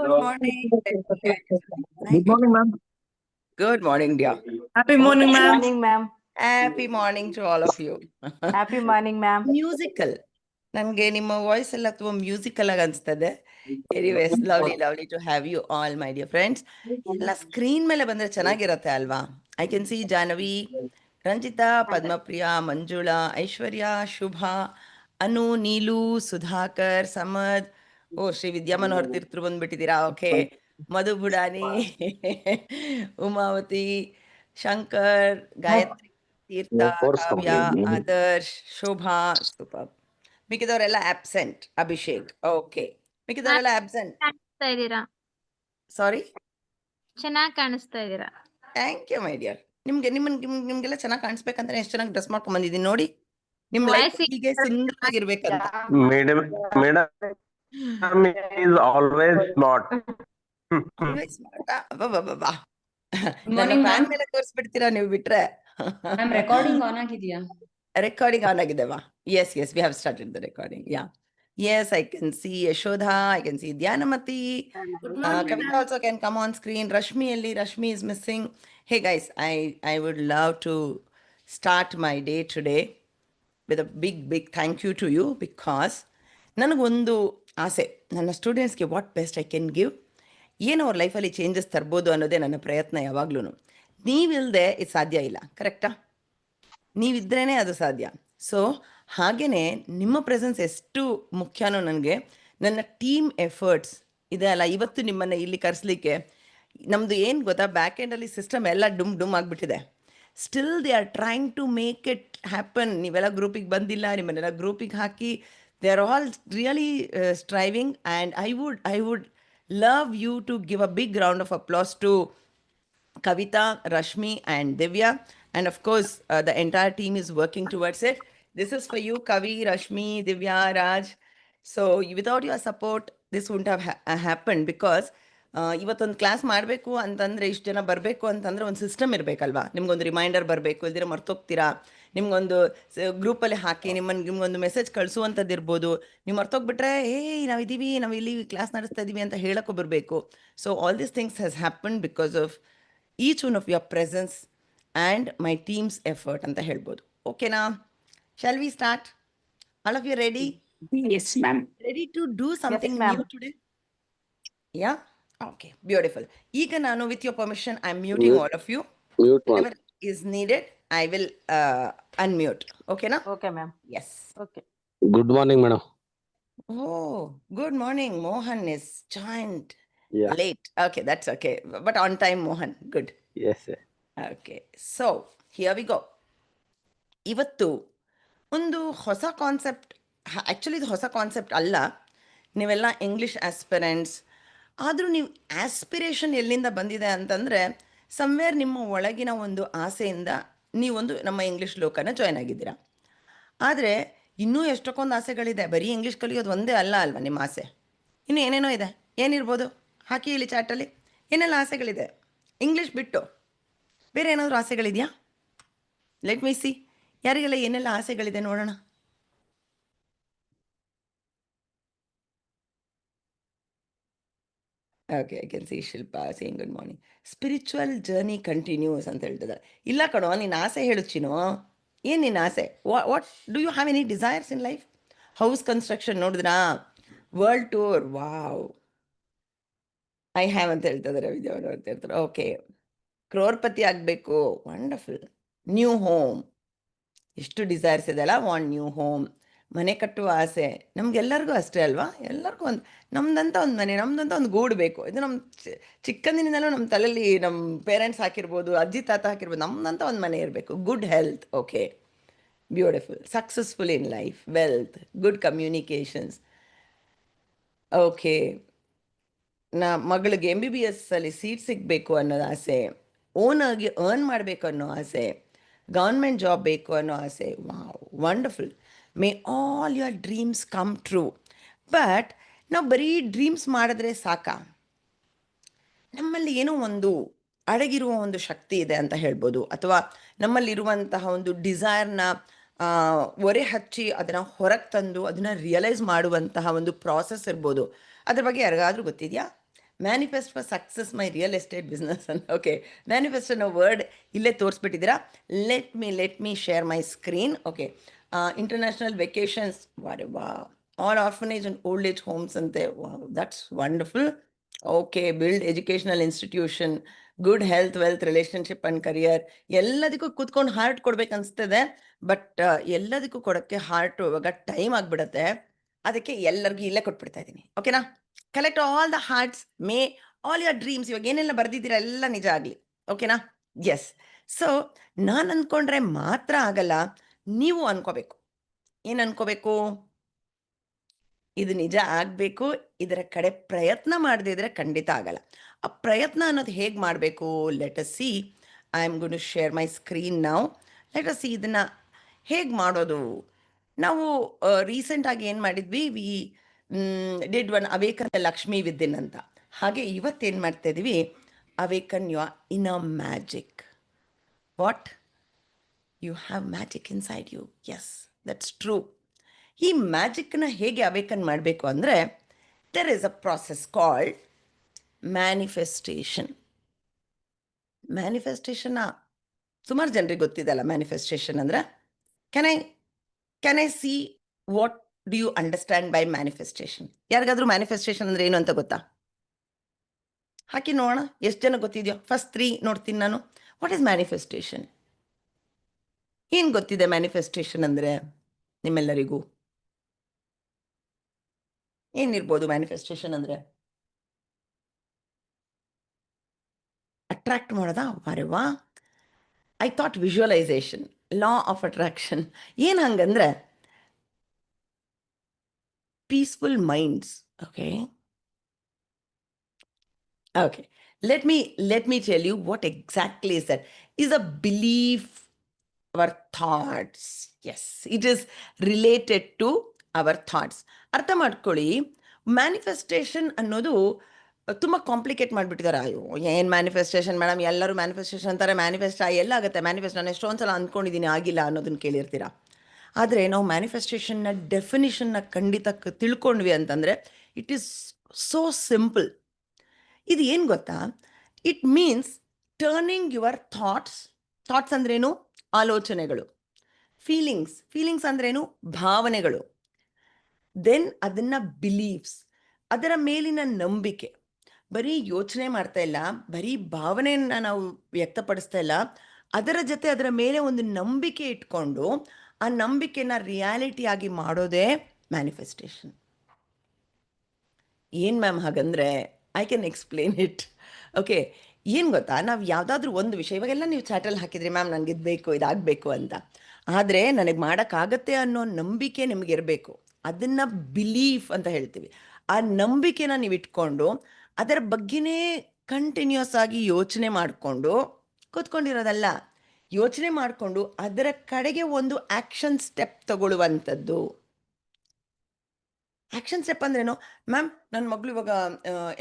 Good morning. Good morning, ma'am. Good morning, dear. Happy morning, ma'am. Morning, ma'am. Happy morning to all of you. Happy morning, ma'am. Musical. ನನಗೆ ನಿಮ್ಮ voice ಎಲ್ಲ ತುಂಬ musical ಆಗಿ ಅನಿಸ್ತದೆ. Anyways lovely to have you all my dear friends. ಎಲ್ಲ screen ಮೇಲೆ ಬಂದರೆ ಚೆನ್ನಾಗಿರತ್ತೆ ಅಲ್ವಾ? I can see Jahnavi, Ranjitha, Padmapriya, Manjula, Aishwarya, Shubha, Anu, Neelu, Sudhakar, Samad, oh Shri ವಿದ್ಯಾಮನ್ ಹೊರತೀರ್ಥರು ಬಂದ್ಬಿಟ್ಟಿದ್ದೀರಾ. Okay, Madhu Budani, Umavathi, Shankar, Gayathri, Theertha, Kavya, Adarsh, Shobha, super. ಮಿಕ್ಕಿದವರೆಲ್ಲ ಆಬ್ಸೆಂಟ್. ಅಭಿಷೇಕ್, ಓಕೆ. ಮಿಕ್ಕಿದವರೆಲ್ಲ ಆಬ್ಸೆಂಟ್. ಕಾಣಿಸ್ತಾ ಇದ್ದೀರಾ? ಸಾರಿ, ಚೆನ್ನಾಗಿ ಕಾಣಿಸ್ತಾ ಇದ್ದೀರಾ. Thank you my dear. ನಿಮ್ಗೆಲ್ಲ ಚೆನ್ನಾಗಿ ಕಾಣಿಸ್ಬೇಕಂದ್ರೆ ಎಷ್ಟು ಚೆನ್ನಾಗಿ ಡ್ರೆಸ್ ಮಾಡ್ಕೊಂಡ್ ಬಂದಿದ್ದೀನಿ ನೋಡಿ. ನಿಮ್ ಲೈಫ್ Voice ಹೀಗೆ ಸುಂದರವಾಗಿರ್ಬೇಕಂತ. Madam is always smart. Always smart. ಅಬ್ಬಬ್ಬಬ್ಬಾ. ನನ್ನ ಫ್ಯಾನ್ ಮೇಲೆ ತೋರಿಸ್ಬಿಡ್ತೀರಾ ನೀವು ಬಿಟ್ರೆ. ರೆಕಾರ್ಡಿಂಗ್ ಆನ್ ಆಗಿದೆಯಾ? Recording on agideva. Yes, we have started the recording. Yeah. Yes, I can see Yashodha. I can see Dhyanamati. Kavita also can come on screen. Rashmi is missing. Hey guys, I would love to start my day today with a big thank you to you because ನನಗೊಂದು ಆಸೆ, ನನ್ನ ಸ್ಟೂಡೆಂಟ್ಸ್ಗೆ what best I can give, ಏನು ಅವ್ರ ಲೈಫಲ್ಲಿ changes ತರ್ಬೋದು ಅನ್ನೋದೇ ನನ್ನ ಪ್ರಯತ್ನ ಯಾವಾಗ್ಲೂ. ನೀವಿಲ್ಲದೆ ಇದು ಸಾಧ್ಯ ಇಲ್ಲ, ಕರೆಕ್ಟಾ? ನೀವಿದ್ರೇ ಅದು ಸಾಧ್ಯ. ಸೊ ಹಾಗೆಯೇ ನಿಮ್ಮ ಪ್ರೆಸೆನ್ಸ್ ಎಷ್ಟು ಮುಖ್ಯನೋ ನನಗೆ, ನನ್ನ ಟೀಮ್ ಎಫರ್ಟ್ಸ್ ಇದೆ ಅಲ್ಲ, ಇವತ್ತು ನಿಮ್ಮನ್ನು ಇಲ್ಲಿ ಕರೆಸ್ಲಿಕ್ಕೆ ನಮ್ಮದು ಏನು ಗೊತ್ತಾ, ಬ್ಯಾಕ್ ಎಂಡಲ್ಲಿ ಸಿಸ್ಟಮ್ ಎಲ್ಲ ಡುಮ್ ಆಗಿಬಿಟ್ಟಿದೆ. Still they are trying to make it happen. ನೀವೆಲ್ಲ ಗ್ರೂಪಿಗೆ ಬಂದಿಲ್ಲ, ನಿಮ್ಮನ್ನೆಲ್ಲ ಗ್ರೂಪಿಗೆ ಹಾಕಿ they are all really striving and I would love you to give a big round of applause to Kavita, Rashmi and Divya, and of course the entire team is working towards it. This is for you, Kavi, Rashmi, Divya, Raj. So without your support this wouldn't have happened because ಇವತ್ತೊಂದು class ಮಾಡಬೇಕು ಅಂತಂದರೆ ಇಷ್ಟು ಜನ ಬರಬೇಕು ಅಂತಂದರೆ ಒಂದು system ಇರಬೇಕಲ್ವಾ. ನಿಮ್ಗೊಂದು reminder ಬರಬೇಕು, ಇಲ್ದಿರ ಮರ್ತೋಗ್ತೀರಾ. ನಿಮ್ಗೊಂದು ಗ್ರೂಪಲ್ಲಿ ಹಾಕಿ ನಿಮ್ಗೊಂದು ಮೆಸೇಜ್ ಕಳಿಸುವಂಥದ್ದು ಇರ್ಬೋದು. ನೀವು ಮರ್ತೋಗ್ಬಿಟ್ರೆ ನಾವಿದ್ದೀವಿ, ನಾವು ಇಲ್ಲಿ ಕ್ಲಾಸ್ ನಡೆಸ್ತಾ ಇದ್ದೀವಿ ಅಂತ ಹೇಳೋಕ್ಕೂ ಬರಬೇಕು. So all these things has happen because of each one of your presence and my team's effort anta helbodu. Okay na, shall we start? All of you ready? Yes, ma'am. Ready to do something new today? Yeah, okay, beautiful. Ega nanu with your permission I am muting all of you. Whenever is needed I will unmute. Okay na? Okay, ma'am. Yes. Okay. Good morning, madam. Oh, good morning. Mohan is joined Yeah. late. Okay, that's okay, but on time, Mohan. Good. Yes, sir. Okay, so here we go. ಇವತ್ತು ಒಂದು ಹೊಸ concept. Actually ಇದು ಹೊಸ concept ಅಲ್ಲ, ನೀವೆಲ್ಲ English aspirants. ಆದರೂ ನೀವು aspiration ಎಲ್ಲಿಂದ ಬಂದಿದೆ ಅಂತಂದರೆ ಸಮ್ವೇರ್ ನಿಮ್ಮ ಒಳಗಿನ ಒಂದು ಆಸೆಯಿಂದ ನೀವೊಂದು ನಮ್ಮ ಇಂಗ್ಲೀಷ್ ಲೋಕನ ಜಾಯ್ನ್ ಆಗಿದ್ದೀರಾ. ಆದರೆ ಇನ್ನೂ ಎಷ್ಟೊಂದು ಆಸೆಗಳಿದೆ. ಬರೀ ಇಂಗ್ಲೀಷ್ ಕಲಿಯೋದು ಒಂದೇ ಅಲ್ಲ ಅಲ್ವಾ ನಿಮ್ಮ ಆಸೆ, ಇನ್ನೂ ಏನೇನೋ ಇದೆ. ಏನಿರ್ಬೋದು ಹಾಕಿ ಇಲ್ಲಿ ಚಾಟಲ್ಲಿ. ಏನೆಲ್ಲ ಆಸೆಗಳಿದೆ ಇಂಗ್ಲೀಷ್ ಬಿಟ್ಟು? ಬೇರೆ ಏನಾದರೂ ಆಸೆಗಳಿದೆಯಾ? ಲೆಟ್ ಮೀ ಸಿ, ಯಾರಿಗೆಲ್ಲ ಏನೆಲ್ಲ ಆಸೆಗಳಿದೆ ನೋಡೋಣ. Okay, I can see Shilpa saying good morning. Spiritual journey continues ಅಂತ ಹೇಳ್ತಿದ್ದಾರೆ. ಇಲ್ಲ ಕಣೋ, ನಿನ್ನ ಆಸೆ ಹೇಳು ಚಿನ್ನು. ಏನು ನಿನ್ನ ಆಸೆ? What do you have any desires in life? House construction ನೋಡಿದ್ರಾ? World tour, wow. I have ಅಂತ ಹೇಳ್ತಿದ್ದಾರೆ ವಿದ್ಯಾವನ್ ಅಂತ ಹೇಳ್ತಾರೆ. ಓಕೆ, ಕ್ರೋರ್ಪತಿ ಆಗಬೇಕು, ವಂಡರ್ಫುಲ್. ನ್ಯೂ ಹೋಮ್, ಎಷ್ಟು ಡಿಸೈರ್ಸ್ ಇದೆ ಅಲ್ಲ. ವಾಂಟ್ ನ್ಯೂ ಹೋಮ್, ಮನೆ ಕಟ್ಟುವ ಆಸೆ ನಮಗೆಲ್ಲರಿಗೂ ಅಷ್ಟೇ ಅಲ್ವಾ. ಎಲ್ಲರಿಗೂ ಒಂದು ನಮ್ದಂತ ಒಂದು ಮನೆ, ನಮ್ದಂತ ಒಂದು ಗೂಡು ಬೇಕು. ಇದು ನಮ್ಮ ಚಿಕ್ಕಂದಿನಿಂದಲೂ ನಮ್ಮ ತಲೆಯಲ್ಲಿ ನಮ್ಮ ಪೇರೆಂಟ್ಸ್ ಹಾಕಿರ್ಬೋದು, ಅಜ್ಜಿ ತಾತ ಹಾಕಿರ್ಬೋದು, ನಮ್ದಂತ ಒಂದು ಮನೆ ಇರಬೇಕು. Good health, okay, beautiful. Successful in life, wealth, good communications, okay. ಮಗಳಿಗೆ MBBS ಅಲ್ಲಿ ಸೀಟ್ ಸಿಗಬೇಕು ಅನ್ನೋದು ಆಸೆ, ಓನಾಗಿ ಅರ್ನ್ ಮಾಡಬೇಕು ಅನ್ನೋ ಆಸೆ, ಗೌರ್ಮೆಂಟ್ ಜಾಬ್ ಬೇಕು ಅನ್ನೋ ಆಸೆ. Wow, wonderful. May all your dreams come true. But ನಾವು ಬರೀ ಡ್ರೀಮ್ಸ್ ಮಾಡಿದ್ರೆ ಸಾಕಾ? ನಮ್ಮಲ್ಲಿ ಏನೋ ಒಂದು ಅಡಗಿರುವ ಒಂದು ಶಕ್ತಿ ಇದೆ ಅಂತ ಹೇಳ್ಬೋದು, ಅಥವಾ ನಮ್ಮಲ್ಲಿರುವಂತಹ ಒಂದು ಡಿಸೈರ್ನ ಒರೆ ಹಚ್ಚಿ ಅದನ್ನು ಹೊರಗೆ ತಂದು ಅದನ್ನು ರಿಯಲೈಸ್ ಮಾಡುವಂತಹ ಒಂದು ಪ್ರಾಸೆಸ್ ಇರ್ಬೋದು. ಅದ್ರ ಬಗ್ಗೆ ಯಾರಿಗಾದ್ರೂ ಗೊತ್ತಿದೆಯಾ? Manifest for success my real estate business ಅಂತ. ಓಕೆ, ಮ್ಯಾನಿಫೆಸ್ಟ್ ಅನ್ನೋ ವರ್ಡ್ ಇಲ್ಲೇ ತೋರಿಸ್ಬಿಟ್ಟಿದ್ದೀರಾ. Let me share my screen. Okay, international vacations, ವಾ, all orphanage and old age homes ಅಂತೆ. That's wonderful. Okay, build educational institution, good health, wealth, relationship and career. ಎಲ್ಲದಕ್ಕೂ ಕೂತ್ಕೊಂಡು heart ಕೊಡ್ಬೇಕು ಅನಿಸ್ತದೆ, ಬಟ್ ಎಲ್ಲದಕ್ಕೂ ಕೊಡೋಕ್ಕೆ ಹಾರ್ಟ್ ಇವಾಗ ಟೈಮ್ ಆಗಿಬಿಡತ್ತೆ. ಅದಕ್ಕೆ ಎಲ್ಲರಿಗೂ ಇಲ್ಲೇ ಕೊಟ್ಬಿಡ್ತಾ ಇದ್ದೀನಿ. ಓಕೆನಾ? Collect all the arts, May all your dreams, ಇವಾಗ ಏನೆಲ್ಲ ಬರ್ದಿದ್ದೀರಾ ಎಲ್ಲ ನಿಜ ಆಗಲಿ. ಓಕೆನಾ? ಎಸ್. ಸೊ ನಾನು ಅಂದ್ಕೊಂಡ್ರೆ ಮಾತ್ರ ಆಗಲ್ಲ, ನೀವು ಅನ್ಕೋಬೇಕು. ಏನು ಅನ್ಕೋಬೇಕು? ಇದು ನಿಜ ಆಗಬೇಕು, ಇದರ ಕಡೆ ಪ್ರಯತ್ನ ಮಾಡದೇ ಇದ್ರೆ ಖಂಡಿತ ಆಗಲ್ಲ. ಆ ಪ್ರಯತ್ನ ಅನ್ನೋದು ಹೇಗೆ ಮಾಡಬೇಕು? Let us see. I am gone to share my screen ನಾವು. ಲೆಟ್ ಅಸ್ ಸಿ ಇದನ್ನು ಹೇಗೆ ಮಾಡೋದು. ನಾವು ರೀಸೆಂಟಾಗಿ ಏನು ಮಾಡಿದ್ವಿ, we did one awaken Lakshmi within ಅಂತ. ಹಾಗೆ ಇವತ್ತೇನು ಮಾಡ್ತಾ ಇದ್ದೀವಿ, awaken your inner magic. What? You have magic inside you. Yes, that's true. ಈ ಮ್ಯಾಜಿಕ್ನ ಹೇಗೆ ಅವೇಕನ್ ಮಾಡಬೇಕು ಅಂದರೆ, there is a process called manifestation. ಮ್ಯಾನಿಫೆಸ್ಟೇಷನ್ನ ಸುಮಾರು ಜನರಿಗೆ ಗೊತ್ತಿದೆಲ್ಲ. ಮ್ಯಾನಿಫೆಸ್ಟೇಷನ್ ಅಂದರೆ, can I see what do you understand by manifestation? ಯಾರಿಗಾದ್ರೂ ಮ್ಯಾನಿಫೆಸ್ಟೇಷನ್ ಅಂದರೆ ಏನು ಅಂತ ಗೊತ್ತಾ? ಹಾಕಿ ನೋಡೋಣ ಎಷ್ಟು ಜನ ಗೊತ್ತಿದೆಯೋ. ಫಸ್ಟ್ 3 ನೋಡ್ತೀನಿ ನಾನು. What is manifestation? ಏನು ಗೊತ್ತಿದೆ ಮ್ಯಾನಿಫೆಸ್ಟೇಷನ್ ಅಂದರೆ ನಿಮ್ಮೆಲ್ಲರಿಗೂ? ಏನಿರ್ಬೋದು ಮ್ಯಾನಿಫೆಸ್ಟೇಷನ್ ಅಂದರೆ? ಅಟ್ರಾಕ್ಟ್ ಮಾಡೋದಾ? ವಾರೆವಾ, I thought visualisation, law of attraction. ಏನು ಹಂಗಂದ್ರೆ peaceful minds. Okay, let me tell you what exactly is that. Is a belief, our thoughts. Yes, it is related to our thoughts. ಅರ್ಥ ಮಾಡ್ಕೊಳ್ಳಿ, manifestation ಅನ್ನೋದು ತುಂಬ complicate ಮಾಡಿಬಿಟ್ಟಿದ್ದಾರೆ. ಅಯ್ಯೋ ಏನು manifestation madam, ಎಲ್ಲರೂ ಮ್ಯಾನಿಫೆಸ್ಟೇಷನ್ ಅಂತಾರೆ, ಮ್ಯಾನಿಫೆಸ್ಟ್ ಎಲ್ಲ ಆಗುತ್ತೆ. ಮ್ಯಾನಿಫೆಸ್ಟ್ ನಾನು ಎಷ್ಟೊಂದು ಸಲ ಅಂದ್ಕೊಂಡಿದ್ದೀನಿ, ಆಗಿಲ್ಲ ಅನ್ನೋದನ್ನು ಕೇಳಿರ್ತೀರ. ಆದರೆ ನಾವು ಮ್ಯಾನಿಫೆಸ್ಟೇಷನ್ನ ಡೆಫಿನಿಷನ್ನ ಖಂಡಿತ ತಿಳ್ಕೊಂಡ್ವಿ ಅಂತಂದರೆ, ಇಟ್ ಈಸ್ ಸೋ ಸಿಂಪಲ್. ಇದು ಏನು ಗೊತ್ತಾ? It means turning your thoughts ಅಂದ್ರೇನು? ಆಲೋಚನೆಗಳು. ಫೀಲಿಂಗ್ಸ್ ಅಂದ್ರೇನು? ಭಾವನೆಗಳು. ದೆನ್ ಅದನ್ನು ಬಿಲೀವ್ಸ್, ಅದರ ಮೇಲಿನ ನಂಬಿಕೆ. ಬರೀ ಯೋಚನೆ ಮಾಡ್ತಾ ಇಲ್ಲ, ಬರೀ ಭಾವನೆಯನ್ನು ನಾವು ವ್ಯಕ್ತಪಡಿಸ್ತಾ ಇಲ್ಲ, ಅದರ ಜೊತೆ ಅದರ ಮೇಲೆ ಒಂದು ನಂಬಿಕೆ ಇಟ್ಕೊಂಡು ಆ ನಂಬಿಕೆನ ರಿಯಾಲಿಟಿ ಆಗಿ ಮಾಡೋದೇ ಮ್ಯಾನಿಫೆಸ್ಟೇಷನ್. ಏನು ಮ್ಯಾಮ್ ಹಾಗಂದರೆ? I can explain it. Okay, ಏನು ಗೊತ್ತಾ, ನಾವು ಯಾವುದಾದ್ರೂ ಒಂದು ವಿಷಯ, ಇವಾಗೆಲ್ಲ ನೀವು ಚಾಟಲ್ಲಿ ಹಾಕಿದ್ರಿ ಮ್ಯಾಮ್ ನನಗೆ ಇದು ಬೇಕು, ಇದಾಗಬೇಕು ಅಂತ. ಆದರೆ ನನಗೆ ಮಾಡೋಕ್ಕಾಗತ್ತೆ ಅನ್ನೋ ನಂಬಿಕೆ ನಿಮಗೆ ಇರಬೇಕು. ಅದನ್ನು ಬಿಲೀಫ್ ಅಂತ ಹೇಳ್ತೀವಿ. ಆ ನಂಬಿಕೆನ ನೀವು ಇಟ್ಕೊಂಡು ಅದರ ಬಗ್ಗೆನೇ ಕಂಟಿನ್ಯೂಸ್ ಆಗಿ ಯೋಚನೆ ಮಾಡಿಕೊಂಡು ಕೂತ್ಕೊಂಡಿರೋದಲ್ಲ, ಯೋಚನೆ ಮಾಡಿಕೊಂಡು ಅದರ ಕಡೆಗೆ ಒಂದು ಆ್ಯಕ್ಷನ್ ಸ್ಟೆಪ್ ತಗೊಳ್ಳುವಂಥದ್ದು. ಆ್ಯಕ್ಷನ್ ಸ್ಟೆಪ್ ಅಂದ್ರೇನು? ಮ್ಯಾಮ್ ನನ್ನ ಮಗಳು ಇವಾಗ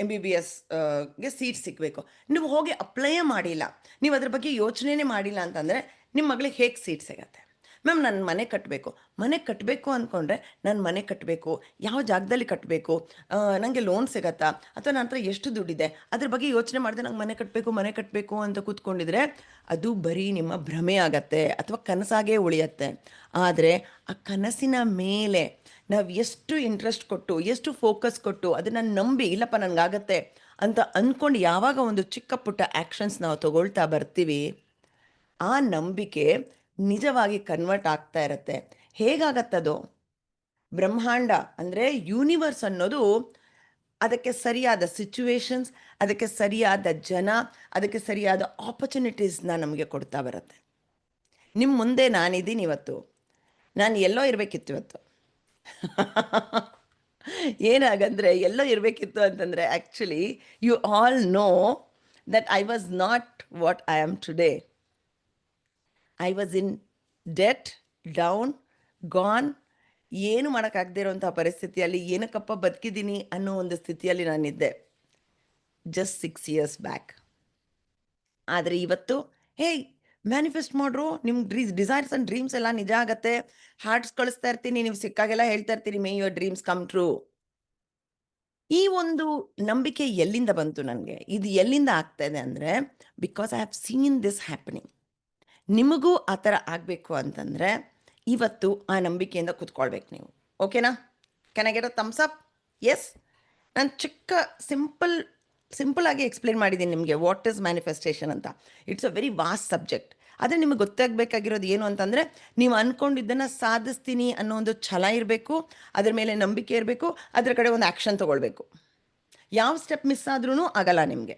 MBBSಗೆ ಸೀಟ್ ಸಿಗಬೇಕು, ನೀವು ಹೋಗಿ ಅಪ್ಲೈಯೇ ಮಾಡಿಲ್ಲ, ನೀವು ಅದ್ರ ಬಗ್ಗೆ ಯೋಚನೆನೇ ಮಾಡಿಲ್ಲ ಅಂತಂದರೆ ನಿಮ್ಮ ಮಗಳಿಗೆ ಹೇಗೆ ಸೀಟ್ ಸಿಗತ್ತೆ? ಮ್ಯಾಮ್ ನನ್ನ ಮನೆ ಕಟ್ಟಬೇಕು ಅಂದ್ಕೊಂಡ್ರೆ ನಾನು ಮನೆ ಕಟ್ಟಬೇಕು, ಯಾವ ಜಾಗದಲ್ಲಿ ಕಟ್ಟಬೇಕು, ನನಗೆ ಲೋನ್ ಸಿಗತ್ತಾ, ಅಥವಾ ನನ್ನ ಹತ್ರ ಎಷ್ಟು ದುಡ್ಡಿದೆ, ಅದ್ರ ಬಗ್ಗೆ ಯೋಚನೆ ಮಾಡಿದೆ ನಂಗೆ ಮನೆ ಕಟ್ಟಬೇಕು ಅಂತ ಕೂತ್ಕೊಂಡಿದ್ರೆ ಅದು ಬರೀ ನಿಮ್ಮ ಭ್ರಮೆ ಆಗತ್ತೆ ಅಥವಾ ಕನಸಾಗೇ ಉಳಿಯತ್ತೆ. ಆದರೆ ಆ ಕನಸಿನ ಮೇಲೆ ನಾವು ಎಷ್ಟು ಇಂಟ್ರೆಸ್ಟ್ ಕೊಟ್ಟು, ಎಷ್ಟು ಫೋಕಸ್ ಕೊಟ್ಟು ಅದನ್ನು ನಂಬಿ ಇಲ್ಲಪ್ಪ ನನಗಾಗತ್ತೆ ಅಂತ ಅಂದ್ಕೊಂಡು ಯಾವಾಗ ಒಂದು ಚಿಕ್ಕ ಪುಟ್ಟ ಆ್ಯಕ್ಷನ್ಸ್ ನಾವು ತಗೊಳ್ತಾ ಬರ್ತೀವಿ, ಆ ನಂಬಿಕೆ ನಿಜವಾಗಿ ಕನ್ವರ್ಟ್ ಆಗ್ತಾ ಇರತ್ತೆ. ಹೇಗಾಗತ್ತದು? ಬ್ರಹ್ಮಾಂಡ ಅಂದರೆ ಯೂನಿವರ್ಸ್ ಅನ್ನೋದು ಅದಕ್ಕೆ ಸರಿಯಾದ ಸಿಚುವೇಶನ್ಸ್, ಅದಕ್ಕೆ ಸರಿಯಾದ ಜನ, ಅದಕ್ಕೆ ಸರಿಯಾದ ಆಪರ್ಚುನಿಟೀಸ್ನ ನಮಗೆ ಕೊಡ್ತಾ ಬರುತ್ತೆ. ನಿಮ್ಮ ಮುಂದೆ ನಾನಿದ್ದೀನಿ ಇವತ್ತು, ನಾನು ಎಲ್ಲೋ ಇರಬೇಕಿತ್ತು ಇವತ್ತು. ಏನಾಗಂದರೆ ಎಲ್ಲೋ ಇರಬೇಕಿತ್ತು ಅಂತಂದರೆ, actually you all know that I was not what I am today. I was in debt, down, gone, ಏನು ಮಾಡೋಕ್ಕಾಗದೇ ಇರೋಂಥ ಪರಿಸ್ಥಿತಿಯಲ್ಲಿ ಏನಕ್ಕಪ್ಪ ಬದುಕಿದ್ದೀನಿ ಅನ್ನೋ ಒಂದು ಸ್ಥಿತಿಯಲ್ಲಿ ನಾನಿದ್ದೆ ಜಸ್ಟ್ 6 years ಬ್ಯಾಕ್. ಆದರೆ ಇವತ್ತು ಮ್ಯಾನಿಫೆಸ್ಟ್ ಮಾಡ್ರು, ನಿಮ್ಮ ಡಿಸೈರ್ಸ್ ಆ್ಯಂಡ್ ಡ್ರೀಮ್ಸ್ ಎಲ್ಲ ನಿಜ ಆಗತ್ತೆ, ಹಾರ್ಟ್ಸ್ ಕಳಿಸ್ತಾ ಇರ್ತೀನಿ, ನೀವು ಸಿಕ್ಕಾಗೆಲ್ಲ ಹೇಳ್ತಾ ಇರ್ತೀನಿ, May your dreams come true. ಈ ಒಂದು ನಂಬಿಕೆ ಎಲ್ಲಿಂದ ಬಂತು ನನಗೆ, ಇದು ಎಲ್ಲಿಂದ ಆಗ್ತಾ ಇದೆ ಅಂದರೆ, because I have seen this happening. ನಿಮಗೂ ಆ ಥರ ಆಗಬೇಕು ಅಂತಂದರೆ ಇವತ್ತು ಆ ನಂಬಿಕೆಯಿಂದ ಕೂತ್ಕೊಳ್ಬೇಕು ನೀವು. ಓಕೆನಾ? Can I get a thumbs up? Yes. ನಾನು ಚಿಕ್ಕ ಸಿಂಪಲ್ ಆಗಿ ಎಕ್ಸ್ಪ್ಲೇನ್ ಮಾಡಿದ್ದೀನಿ ನಿಮಗೆ ವಾಟ್ ಇಸ್ ಮ್ಯಾನಿಫೆಸ್ಟೇಷನ್ ಅಂತ. It's a very vast subject. ಆದರೆ ನಿಮಗೆ ಗೊತ್ತಾಗಬೇಕಾಗಿರೋದು ಏನು ಅಂತಂದರೆ, ನೀವು ಅಂದ್ಕೊಂಡಿದ್ದನ್ನು ಸಾಧಿಸ್ತೀನಿ ಅನ್ನೋ ಒಂದು ಛಲ ಇರಬೇಕು, ಅದ್ರ ಮೇಲೆ ನಂಬಿಕೆ ಇರಬೇಕು, ಅದರ ಕಡೆ ಒಂದು ಆ್ಯಕ್ಷನ್ ತೊಗೊಳ್ಬೇಕು. ಯಾವ ಸ್ಟೆಪ್ ಮಿಸ್ ಆದ್ರೂ ಆಗಲ್ಲ ನಿಮಗೆ.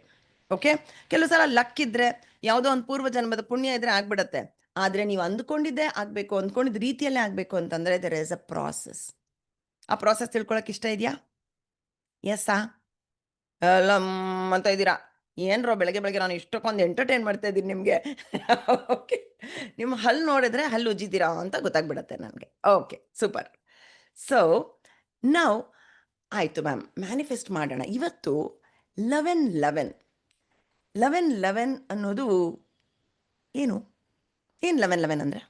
ಓಕೆ? ಕೆಲವು ಸಲ ಲಕ್ ಇದ್ದರೆ, ಯಾವುದೋ ಒಂದು ಪೂರ್ವ ಜನ್ಮದ ಪುಣ್ಯ ಇದ್ದರೆ ಆಗಿಬಿಡತ್ತೆ. ಆದರೆ ನೀವು ಅಂದ್ಕೊಂಡಿದ್ದೇ ಆಗಬೇಕು, ಅಂದ್ಕೊಂಡಿದ್ದ ರೀತಿಯಲ್ಲೇ ಆಗಬೇಕು ಅಂತಂದರೆ ದೆರ್ ಈಸ್ ಅ ಪ್ರಾಸೆಸ್. ಆ ಪ್ರಾಸೆಸ್ ತಿಳ್ಕೊಳಕ್ಕೆ ಇಷ್ಟ ಇದೆಯಾ? ಎಸ್ಸಾ? ಎಲ್ಲ ಅಂತ ಇದ್ದೀರಾ. ಏನರೋ ಬೆಳಗ್ಗೆ ನಾನು ಇಷ್ಟಕ್ಕೊಂದು ಎಂಟರ್ಟೈನ್ ಮಾಡ್ತಾ ಇದ್ದೀನಿ ನಿಮಗೆ. ಓಕೆ, ನಿಮ್ಮ ಹಲ್ಲು ನೋಡಿದ್ರೆ ಹಲ್ಲು ಉಜ್ಜಿದ್ದೀರಾ ಅಂತ ಗೊತ್ತಾಗ್ಬಿಡತ್ತೆ ನನಗೆ. Okay, super. ಸೊ ನಾವು ಆಯಿತು ಮ್ಯಾಮ್, ಮ್ಯಾನಿಫೆಸ್ಟ್ ಮಾಡೋಣ. ಇವತ್ತು 11 ಅನ್ನೋದು ಏನು 11 ಅಂದರೆ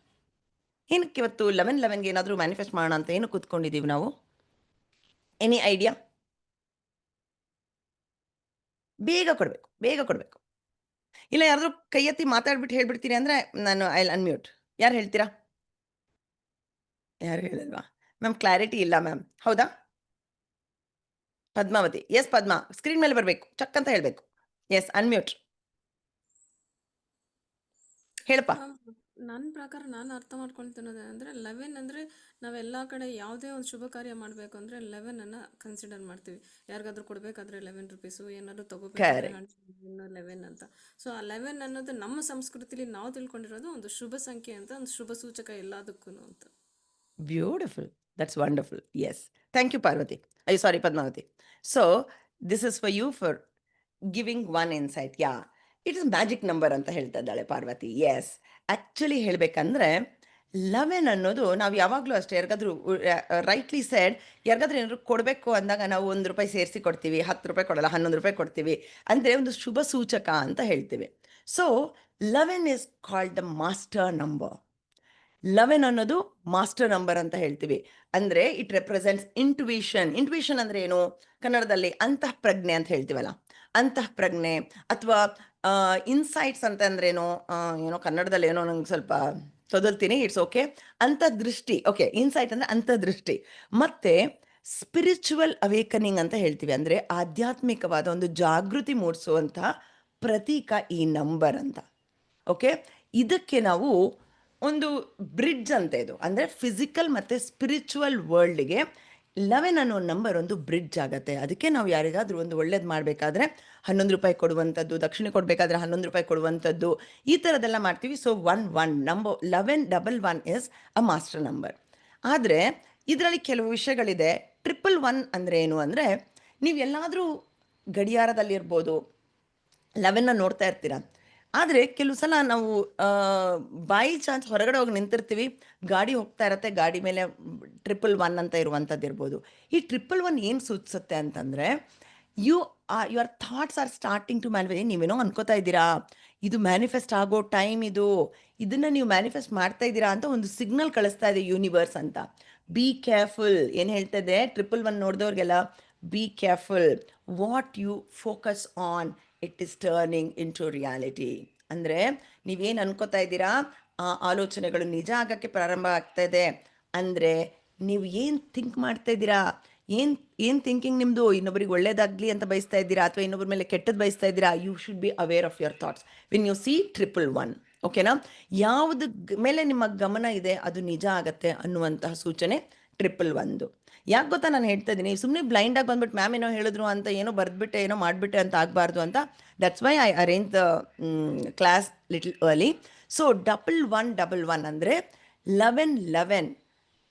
ಏನಕ್ಕೆ? ಇವತ್ತು 11ಗೆ ಏನಾದರೂ ಮ್ಯಾನಿಫೆಸ್ಟ್ ಮಾಡೋಣ ಅಂತ ಏನು ಕೂತ್ಕೊಂಡಿದ್ದೀವಿ ನಾವು? Any idea? ಬೇಗ ಕೊಡಬೇಕು. ಇಲ್ಲ ಯಾರಾದರೂ ಕೈ ಎತ್ತಿ ಮಾತಾಡ್ಬಿಟ್ಟು ಹೇಳ್ಬಿಡ್ತೀನಿ ಅಂದರೆ ನಾನು ಐ ವಿಲ್ ಅನ್ಮ್ಯೂಟ್. ಯಾರು ಹೇಳ್ತೀರಾ? ಯಾರು ಹೇಳಲ್ವಾ ಮ್ಯಾಮ್? ಕ್ಲಾರಿಟಿ ಇಲ್ಲ ಮ್ಯಾಮ್. ಹೌದಾ? ಪದ್ಮಾವತಿ. ಎಸ್ ಪದ್ಮಾ, ಸ್ಕ್ರೀನ್ ಮೇಲೆ ಬರಬೇಕು, ಚಕ್ ಅಂತ ಹೇಳಬೇಕು. Yes, unmute. ಹೇಳಪ್ಪ. ನನ್ನ ಪ್ರಕಾರ ನಾನು ಅರ್ಥ ಮಾಡ್ಕೊಳ್ತಿರೋದು ಅಂದರೆ 11 ಅಂದರೆ ನಾವೆಲ್ಲ ಕಡೆ ಯಾವುದೇ ಒಂದು ಶುಭ ಕಾರ್ಯ ಮಾಡಬೇಕು ಅಂದರೆ 11 ಕನ್ಸಿಡರ್ ಮಾಡ್ತೀವಿ. ಯಾರಿಗಾದ್ರೂ ಕೊಡಬೇಕಾದ್ರೆ 11 ರುಪೀಸು, ಏನಾದ್ರು ತಗೋಬೇಕಾದ್ರೆ 11 ಅಂತ. ಸೊ ಆ 11 ಅನ್ನೋದು ನಮ್ಮ ಸಂಸ್ಕೃತಿಲಿ ನಾವು ತಿಳ್ಕೊಂಡಿರೋದು ಒಂದು ಶುಭ ಸಂಖ್ಯೆ ಅಂತ, ಒಂದು ಶುಭ ಸೂಚಕ ಎಲ್ಲದಕ್ಕೂ ಅಂತ. Beautiful, that's wonderful. Yes, thank you Parvati. Sorry Padmavati. So this is for you for giving one insight. Yeah, it is magic number ಅಂತ ಹೇಳ್ತಾ ಇದ್ದಾಳೆ ಪಾರ್ವತಿ. ಎಸ್, ಆ್ಯಕ್ಚುಲಿ ಹೇಳಬೇಕಂದ್ರೆ 11 ಅನ್ನೋದು ನಾವು ಯಾವಾಗಲೂ ಅಷ್ಟೇ, ಯಾರಿಗಾದ್ರೂ ರೈಟ್ಲಿ ಸೆಡ್, ಯಾರಿಗಾದ್ರೂ ಏನಾದ್ರು ಕೊಡಬೇಕು ಅಂದಾಗ ನಾವು ₹1 ಸೇರಿಸಿ ಕೊಡ್ತೀವಿ, ₹10 ಕೊಡಲ್ಲ, ₹11 ಕೊಡ್ತೀವಿ. ಅಂದರೆ ಒಂದು ಶುಭ ಸೂಚಕ ಅಂತ ಹೇಳ್ತೀವಿ. So 11 is called the master number. 11 ಅನ್ನೋದು ಮಾಸ್ಟರ್ ನಂಬರ್ ಅಂತ ಹೇಳ್ತೀವಿ. ಅಂದರೆ ಇಟ್ ರೆಪ್ರೆಸೆಂಟ್ಸ್ ಇಂಟ್ಯೂಷನ್ ಅಂದರೆ ಏನು? ಕನ್ನಡದಲ್ಲಿ ಅಂತಃಪ್ರಜ್ಞೆ ಅಂತ ಹೇಳ್ತೀವಲ್ಲ, ಅಂತಃಪ್ರಜ್ಞೆ ಅಥವಾ ಇನ್ಸೈಟ್ಸ್ ಅಂತಂದ್ರೇನು? ಏನೋ ಕನ್ನಡದಲ್ಲಿ ಏನೋ ನಂಗೆ ಸ್ವಲ್ಪ ತೊದಲ್ತೀನಿ, ಇಟ್ಸ್ ಓಕೆ. ಅಂತರ್ದೃಷ್ಟಿ. ಓಕೆ, ಇನ್ಸೈಟ್ ಅಂದರೆ ಅಂತರ್ದೃಷ್ಟಿ. ಮತ್ತು ಸ್ಪಿರಿಚುವಲ್ ಅವೇಕನಿಂಗ್ ಅಂತ ಹೇಳ್ತೀವಿ, ಅಂದರೆ ಆಧ್ಯಾತ್ಮಿಕವಾದ ಒಂದು ಜಾಗೃತಿ ಮೂಡಿಸುವಂತಹ ಪ್ರತೀಕ ಈ ನಂಬರ್ ಅಂತ. ಓಕೆ, ಇದಕ್ಕೆ ನಾವು ಒಂದು ಬ್ರಿಡ್ಜ್ ಅಂತ, ಇದು ಅಂದರೆ ಫಿಸಿಕಲ್ ಮತ್ತು ಸ್ಪಿರಿಚುವಲ್ ವರ್ಲ್ಡ್ಗೆ 11 ಅನ್ನೋ ನಂಬರ್ ಒಂದು ಬ್ರಿಡ್ಜ್ ಆಗುತ್ತೆ. ಅದಕ್ಕೆ ನಾವು ಯಾರಿಗಾದ್ರೂ ಒಂದು ಒಳ್ಳೇದು ಮಾಡಬೇಕಾದ್ರೆ ₹11 ಕೊಡುವಂಥದ್ದು, ದಕ್ಷಿಣೆ ಕೊಡಬೇಕಾದ್ರೆ ₹11 ಕೊಡುವಂಥದ್ದು, ಈ ಥರದ್ದೆಲ್ಲ ಮಾಡ್ತೀವಿ. So 11 number 1111 is a master number. ಆದರೆ ಇದರಲ್ಲಿ ಕೆಲವು ವಿಷಯಗಳಿದೆ. 111 ಅಂದರೆ ಏನು ಅಂದರೆ, ನೀವು ಎಲ್ಲಾದರೂ ಗಡಿಯಾರದಲ್ಲಿರ್ಬೋದು 11ನ ನೋಡ್ತಾ ಇರ್ತೀರ. ಆದರೆ ಕೆಲವು ಸಲ ನಾವು ಬೈ ಚಾನ್ಸ್ ಹೊರಗಡೆ ಹೋಗಿ ನಿಂತಿರ್ತೀವಿ, ಗಾಡಿ ಹೋಗ್ತಾ ಇರತ್ತೆ, ಗಾಡಿ ಮೇಲೆ 111 ಅಂತ ಇರುವಂಥದ್ದು ಇರ್ಬೋದು. ಈ 111 ಏನು ಸೂಚಿಸುತ್ತೆ ಅಂತಂದರೆ, your thoughts are starting to manifest. ನೀವೇನೋ ಅನ್ಕೋತಾ ಇದ್ದೀರಾ, ಇದು ಮ್ಯಾನಿಫೆಸ್ಟ್ ಆಗೋ ಟೈಮ್ ಇದು, ಇದನ್ನು ನೀವು ಮ್ಯಾನಿಫೆಸ್ಟ್ ಮಾಡ್ತಾ ಇದ್ದೀರಾ ಅಂತ ಒಂದು ಸಿಗ್ನಲ್ ಕಳಿಸ್ತಾ ಇದೆ ಯೂನಿವರ್ಸ್ ಅಂತ. Be careful. ಏನು ಹೇಳ್ತಾ ಇದೆ 111 ನೋಡಿದವ್ರಿಗೆಲ್ಲ? Be careful. What you focus on, it is turning in to reality. ಅಂದರೆ ನೀವೇನು ಅನ್ಕೋತಾ ಇದ್ದೀರಾ, ಆ ಆಲೋಚನೆಗಳು ನಿಜ ಆಗೋಕ್ಕೆ ಪ್ರಾರಂಭ ಆಗ್ತಾ ಇದೆ. ಅಂದರೆ ನೀವು ಏನು ಥಿಂಕ್ ಮಾಡ್ತಾ ಇದ್ದೀರಾ, ಏನು ಥಿಂಕಿಂಗ್ ನಿಮ್ಮದು, ಇನ್ನೊಬ್ರಿಗೆ ಒಳ್ಳೇದಾಗಲಿ ಅಂತ ಬಯಸ್ತಾ ಇದ್ದೀರಾ ಅಥವಾ ಇನ್ನೊಬ್ಬರ ಮೇಲೆ ಕೆಟ್ಟದ್ದು ಬಯಸ್ತಾ ಇದ್ದೀರಾ? You should be aware of your thoughts when you see 111. ಓಕೆನಾ? ಯಾವುದು ಮೇಲೆ ನಿಮ್ಮ ಗಮನ ಇದೆ ಅದು ನಿಜ ಆಗತ್ತೆ ಅನ್ನುವಂತಹ ಸೂಚನೆ 111. ಯಾಕೆ ಗೊತ್ತಾ ನಾನು ಹೇಳ್ತಾ ಇದ್ದೀನಿ, ಸುಮ್ಮನೆ ಬ್ಲೈಂಡಾಗಿ ಬಂದ್ಬಿಟ್ಟು ಮ್ಯಾಮ್ ಏನೋ ಹೇಳಿದ್ರು ಅಂತ ಏನೋ ಬರೆದ್ಬಿಟ್ಟೆ ಏನೋ ಮಾಡಿಬಿಟ್ಟೆ ಅಂತ ಆಗಬಾರ್ದು ಅಂತ. That's why I arrange the class little early. So 1111 ಅಂದರೆ 1111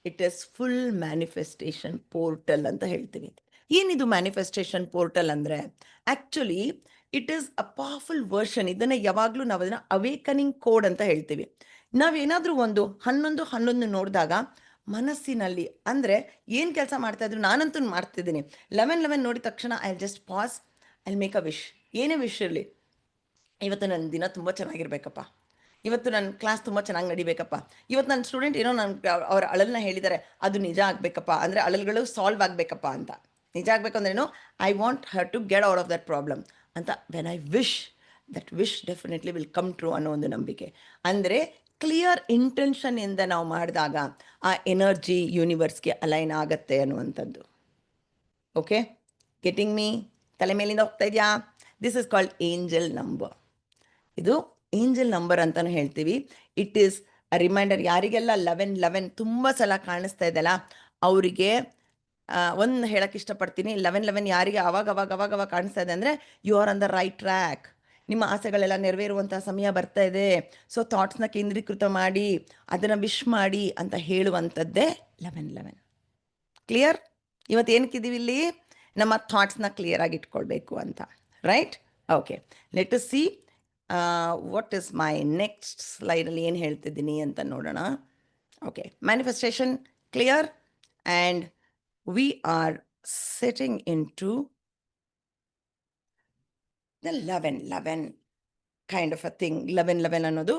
it is full manifestation portal ಅಂತ ಹೇಳ್ತೀವಿ. ಏನಿದು ಮ್ಯಾನಿಫೆಸ್ಟೇಷನ್ ಪೋರ್ಟಲ್ ಅಂದರೆ, actually it is a powerful version. ಇದನ್ನು ಯಾವಾಗಲೂ ನಾವು ಅದನ್ನು ಅವೇಕನಿಂಗ್ ಕೋಡ್ ಅಂತ ಹೇಳ್ತೀವಿ. ನಾವೇನಾದರೂ ಒಂದು 11 ನೋಡಿದಾಗ ಮನಸ್ಸಿನಲ್ಲಿ ಅಂದರೆ ಏನು ಕೆಲಸ ಮಾಡ್ತಾಯಿದ್ರು, ನಾನಂತೂ ಮಾಡ್ತಿದ್ದೀನಿ. 11 ನೋಡಿದ ತಕ್ಷಣ I just pass, I make a wish. ಏನೇ ವಿಶ್ ಇರಲಿ, ಇವತ್ತು ನನ್ನ ದಿನ ತುಂಬ ಚೆನ್ನಾಗಿರ್ಬೇಕಪ್ಪ, ಇವತ್ತು ನನ್ನ ಕ್ಲಾಸ್ ತುಂಬ ಚೆನ್ನಾಗಿ ನಡಿಬೇಕಪ್ಪ, ಇವತ್ತು ನನ್ನ ಸ್ಟೂಡೆಂಟ್ ಏನೋ ಅವ್ರ ಅಳಲನ್ನ ಹೇಳಿದ್ದಾರೆ ಅದು ನಿಜ ಆಗಬೇಕಪ್ಪ, ಅಂದರೆ ಅಳಲ್ಗಳು ಸಾಲ್ವ್ ಆಗಬೇಕಪ್ಪ ಅಂತ. ನಿಜ ಆಗಬೇಕು ಅಂದ್ರೇನು, I want her to get out of that problem ಅಂತ. When I wish, that wish definitely will come true ಅನ್ನೋ ಒಂದು ನಂಬಿಕೆ. ಅಂದರೆ ಕ್ಲಿಯರ್ ಇಂಟೆನ್ಷನಿಂದ ನಾವು ಮಾಡಿದಾಗ ಆ ಎನರ್ಜಿ ಯೂನಿವರ್ಸ್ಗೆ ಅಲೈನ್ ಆಗತ್ತೆ ಅನ್ನುವಂಥದ್ದು. Okay, getting me? ತಲೆ ಮೇಲಿಂದ ಹೋಗ್ತಾ ಇದೆಯಾ? This is called angel number. ಇದು ಏಂಜಲ್ ನಂಬರ್ ಅಂತಲೂ ಹೇಳ್ತೀವಿ. It is a reminder. ಯಾರಿಗೆಲ್ಲ 11 ತುಂಬ ಸಲ ಕಾಣಿಸ್ತಾ ಇದೆಯಲ್ಲ ಅವರಿಗೆ ಒಂದು ಹೇಳಕ್ಕೆ ಇಷ್ಟಪಡ್ತೀನಿ. 11 ಯಾರಿಗೆ ಅವಾಗ ಕಾಣಿಸ್ತಾ ಇದೆ ಅಂದರೆ you are on the right track. ನಿಮ್ಮ ಆಸೆಗಳೆಲ್ಲ ನೆರವೇರುವಂಥ ಸಮಯ ಬರ್ತಾ ಇದೆ. ಸೊ ಥಾಟ್ಸ್ನ ಕೇಂದ್ರೀಕೃತ ಮಾಡಿ ಅದನ್ನು ವಿಶ್ ಮಾಡಿ ಅಂತ ಹೇಳುವಂಥದ್ದೇ 11. ಕ್ಲಿಯರ್? ಇವತ್ತು ಏನಕ್ಕಿದ್ದೀವಿ ಇಲ್ಲಿ? ನಮ್ಮ ಥಾಟ್ಸ್ನ ಕ್ಲಿಯರಾಗಿ ಇಟ್ಕೊಳ್ಬೇಕು ಅಂತ. Right? Okay, let us see what is my next ಸ್ಲೈಡಲ್ಲಿ ಏನು ಹೇಳ್ತಿದ್ದೀನಿ ಅಂತ ನೋಡೋಣ. Okay, manifestation clear, and we are setting into the 11 kind of a thing. 11 ಅನ್ನೋದು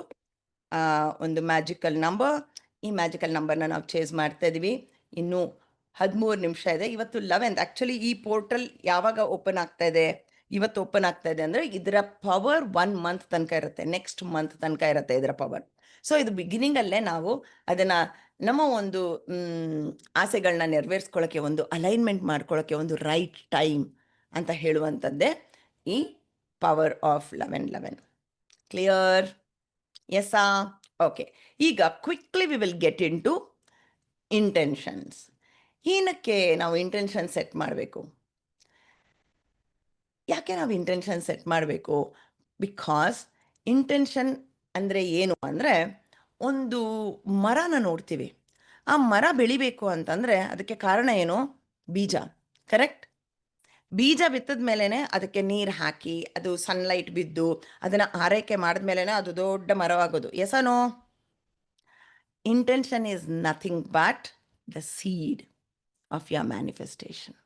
ಒಂದು ಮ್ಯಾಜಿಕಲ್ ನಂಬರ್. ಈ ಮ್ಯಾಜಿಕಲ್ ನಂಬರ್ನ ನಾವು ಚೇಸ್ ಮಾಡ್ತಾ ಇದ್ದೀವಿ. ಇನ್ನೂ 13 ನಿಮಿಷ ಇದೆ. ಇವತ್ತು 11th ಆ್ಯಕ್ಚುಲಿ ಈ ಪೋರ್ಟಲ್ ಯಾವಾಗ ಓಪನ್ ಆಗ್ತಾ ಇದೆ? ಇವತ್ತು ಓಪನ್ ಆಗ್ತಾ ಇದೆ ಅಂದರೆ ಇದರ ಪವರ್ 1 ಮಂತ್ ತನಕ ಇರುತ್ತೆ, ನೆಕ್ಸ್ಟ್ ಮಂತ್ ತನಕ ಇರುತ್ತೆ ಇದರ ಪವರ್. ಸೊ ಇದು ಬಿಗಿನಿಂಗಲ್ಲೇ ನಾವು ಅದನ್ನು ನಮ್ಮ ಒಂದು ಆಸೆಗಳನ್ನ ನೆರವೇರಿಸ್ಕೊಳ್ಳೋಕ್ಕೆ, ಒಂದು ಅಲೈನ್ಮೆಂಟ್ ಮಾಡ್ಕೊಳ್ಳೋಕ್ಕೆ ಒಂದು ರೈಟ್ ಟೈಮ್ ಅಂತ ಹೇಳುವಂಥದ್ದೇ ಈ ಪವರ್ ಆಫ್ 11. ಕ್ಲಿಯರ್? ಎಸ್ಸಾ? ಓಕೆ, ಈಗ quickly we will get into intentions. ಏನಕ್ಕೆ ನಾವು ಇಂಟೆನ್ಷನ್ ಸೆಟ್ ಮಾಡಬೇಕು? ಯಾಕೆ ನಾವು ಇಂಟೆನ್ಷನ್ ಸೆಟ್ ಮಾಡಬೇಕು? ಬಿಕಾಸ್ ಇಂಟೆನ್ಷನ್ ಅಂದರೆ ಏನು ಅಂದರೆ, ಒಂದು ಮರನ ನೋಡ್ತೀವಿ. ಆ ಮರ ಬೆಳಿಬೇಕು ಅಂತಂದರೆ ಅದಕ್ಕೆ ಕಾರಣ ಏನು? ಬೀಜ. ಕರೆಕ್ಟ್? ಬೀಜ ಬಿತ್ತದ ಮೇಲೇ ಅದಕ್ಕೆ ನೀರು ಹಾಕಿ ಅದು ಸನ್ಲೈಟ್ ಬಿದ್ದು ಅದನ್ನು ಆರೈಕೆ ಮಾಡಿದ್ಮೇಲೆ ಅದು ದೊಡ್ಡ ಮರವಾಗೋದು. ಎಸನೋ? Intention is nothing but the seed of your manifestation.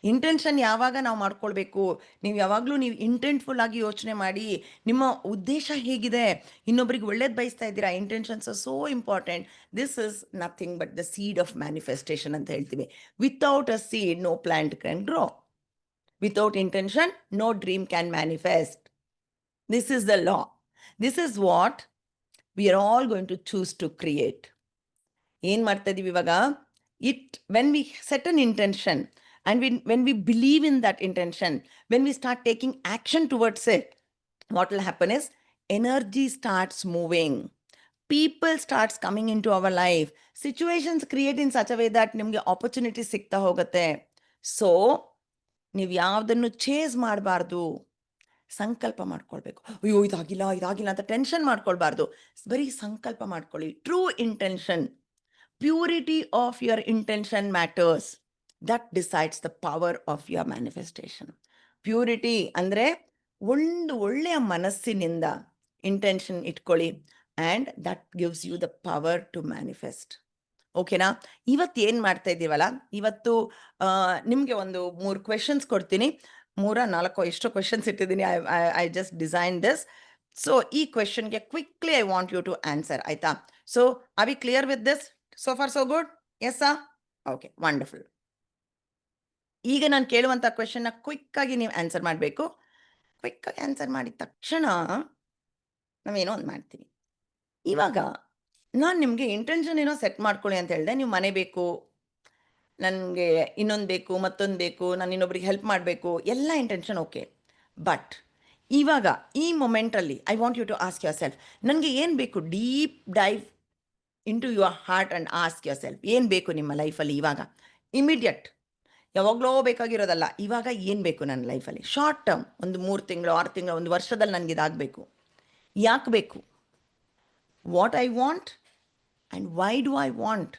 Intention ಯಾವಾಗ ನಾವು ಮಾಡ್ಕೊಳ್ಬೇಕು? ನೀವು ಯಾವಾಗಲೂ ನೀವು ಇಂಟೆಂಟ್ಫುಲ್ ಆಗಿ ಯೋಚನೆ ಮಾಡಿ ನಿಮ್ಮ ಉದ್ದೇಶ ಹೇಗಿದೆ, ಇನ್ನೊಬ್ರಿಗೆ ಒಳ್ಳೇದು ಬಯಸ್ತಾ ಇದ್ದೀರಾ. Intentions are so important. This is nothing but the seed of manifestation ಅಂತ ಹೇಳ್ತೀವಿ. Without a seed no plant can grow. Without intention no dream can manifest. This is the law. This is what we are all going to choose to create. ಏನು ಮಾಡ್ತಾ ಇದ್ದೀವಿ ಇವಾಗ? When we set an intention and when we believe in that intention, when we start taking action towards it, what will happen is energy starts moving, people starts coming into our life, situations create in such a way that nimge opportunity sikta hogutte. So ನೀವು ಯಾವುದನ್ನು chase ಮಾಡಬಾರ್ದು, ಸಂಕಲ್ಪ ಮಾಡ್ಕೊಳ್ಬೇಕು. ಅಯ್ಯೋ ಇದಾಗಿಲ್ಲ ಅಂತ tension ಮಾಡ್ಕೊಳ್ಬಾರ್ದು. ಬರೀ ಸಂಕಲ್ಪ ಮಾಡ್ಕೊಳ್ಳಿ. True intention, purity of your intention matters. That decides the power of your manifestation. Purity ಅಂದರೆ ಒಂದು ಒಳ್ಳೆಯ ಮನಸ್ಸಿನಿಂದ ಇಂಟೆನ್ಷನ್ ಇಟ್ಕೊಳ್ಳಿ, and that gives you the power to manifest. ಓಕೆನಾ? ಇವತ್ತು ಏನು ಮಾಡ್ತಾ ಇದ್ದೀವಲ್ಲ, ಇವತ್ತು ನಿಮಗೆ ಒಂದು 3 ಕ್ವೆಶನ್ಸ್ ಕೊಡ್ತೀನಿ. 3-4 ಎಷ್ಟು ಕ್ವೆಶನ್ಸ್ ಇಟ್ಟಿದ್ದೀನಿ. I just design this. So ಈ ಕ್ವೆಶನ್ಗೆ quickly I want you to answer. ಆಯಿತಾ? So are we clear with this? So far so good? ಎಸ್ಸಾ? Okay, wonderful. ಈಗ ನಾನು ಕೇಳುವಂಥ ಕ್ವೆಶನ್ನ ಕ್ವಿಕ್ಕಾಗಿ ನೀವು ಆನ್ಸರ್ ಮಾಡಬೇಕು. ಕ್ವಿಕ್ಕಾಗಿ ಆನ್ಸರ್ ಮಾಡಿದ ತಕ್ಷಣ ನಾವೇನೋ ಒಂದು ಮಾಡ್ತೀವಿ. ಇವಾಗ ನಾನು ನಿಮಗೆ ಇಂಟೆನ್ಷನ್ ಏನೋ ಸೆಟ್ ಮಾಡ್ಕೊಳ್ಳಿ ಅಂತ ಹೇಳಿದೆ. ನೀವು ಮನೆ ಬೇಕು, ನನಗೆ ಇನ್ನೊಂದು ಬೇಕು, ಮತ್ತೊಂದು ಬೇಕು, ನಾನು ಇನ್ನೊಬ್ರಿಗೆ ಹೆಲ್ಪ್ ಮಾಡಬೇಕು, ಎಲ್ಲ ಇಂಟೆನ್ಷನ್ ಓಕೆ. ಬಟ್ ಇವಾಗ ಈ ಮೊಮೆಂಟಲ್ಲಿ I want you to ask yourself, ನನಗೆ ಏನು ಬೇಕು? Deep dive into your heart and ask yourself, ಏನು ಬೇಕು ನಿಮ್ಮ ಲೈಫಲ್ಲಿ ಇವಾಗ? ಇಮಿಡಿಯೇಟ್, ಯಾವಾಗಲೋ ಬೇಕಾಗಿರೋದಲ್ಲ. ಇವಾಗ ಏನು ಬೇಕು ನನ್ನ ಲೈಫಲ್ಲಿ? ಶಾರ್ಟ್ ಟರ್ಮ್, ಒಂದು 3 ತಿಂಗಳು, 6 ತಿಂಗಳು, 1 ವರ್ಷದಲ್ಲಿ ನನಗೆ ಇದಾಗಬೇಕು. ಯಾಕೆ ಬೇಕು? What I want and why do I want?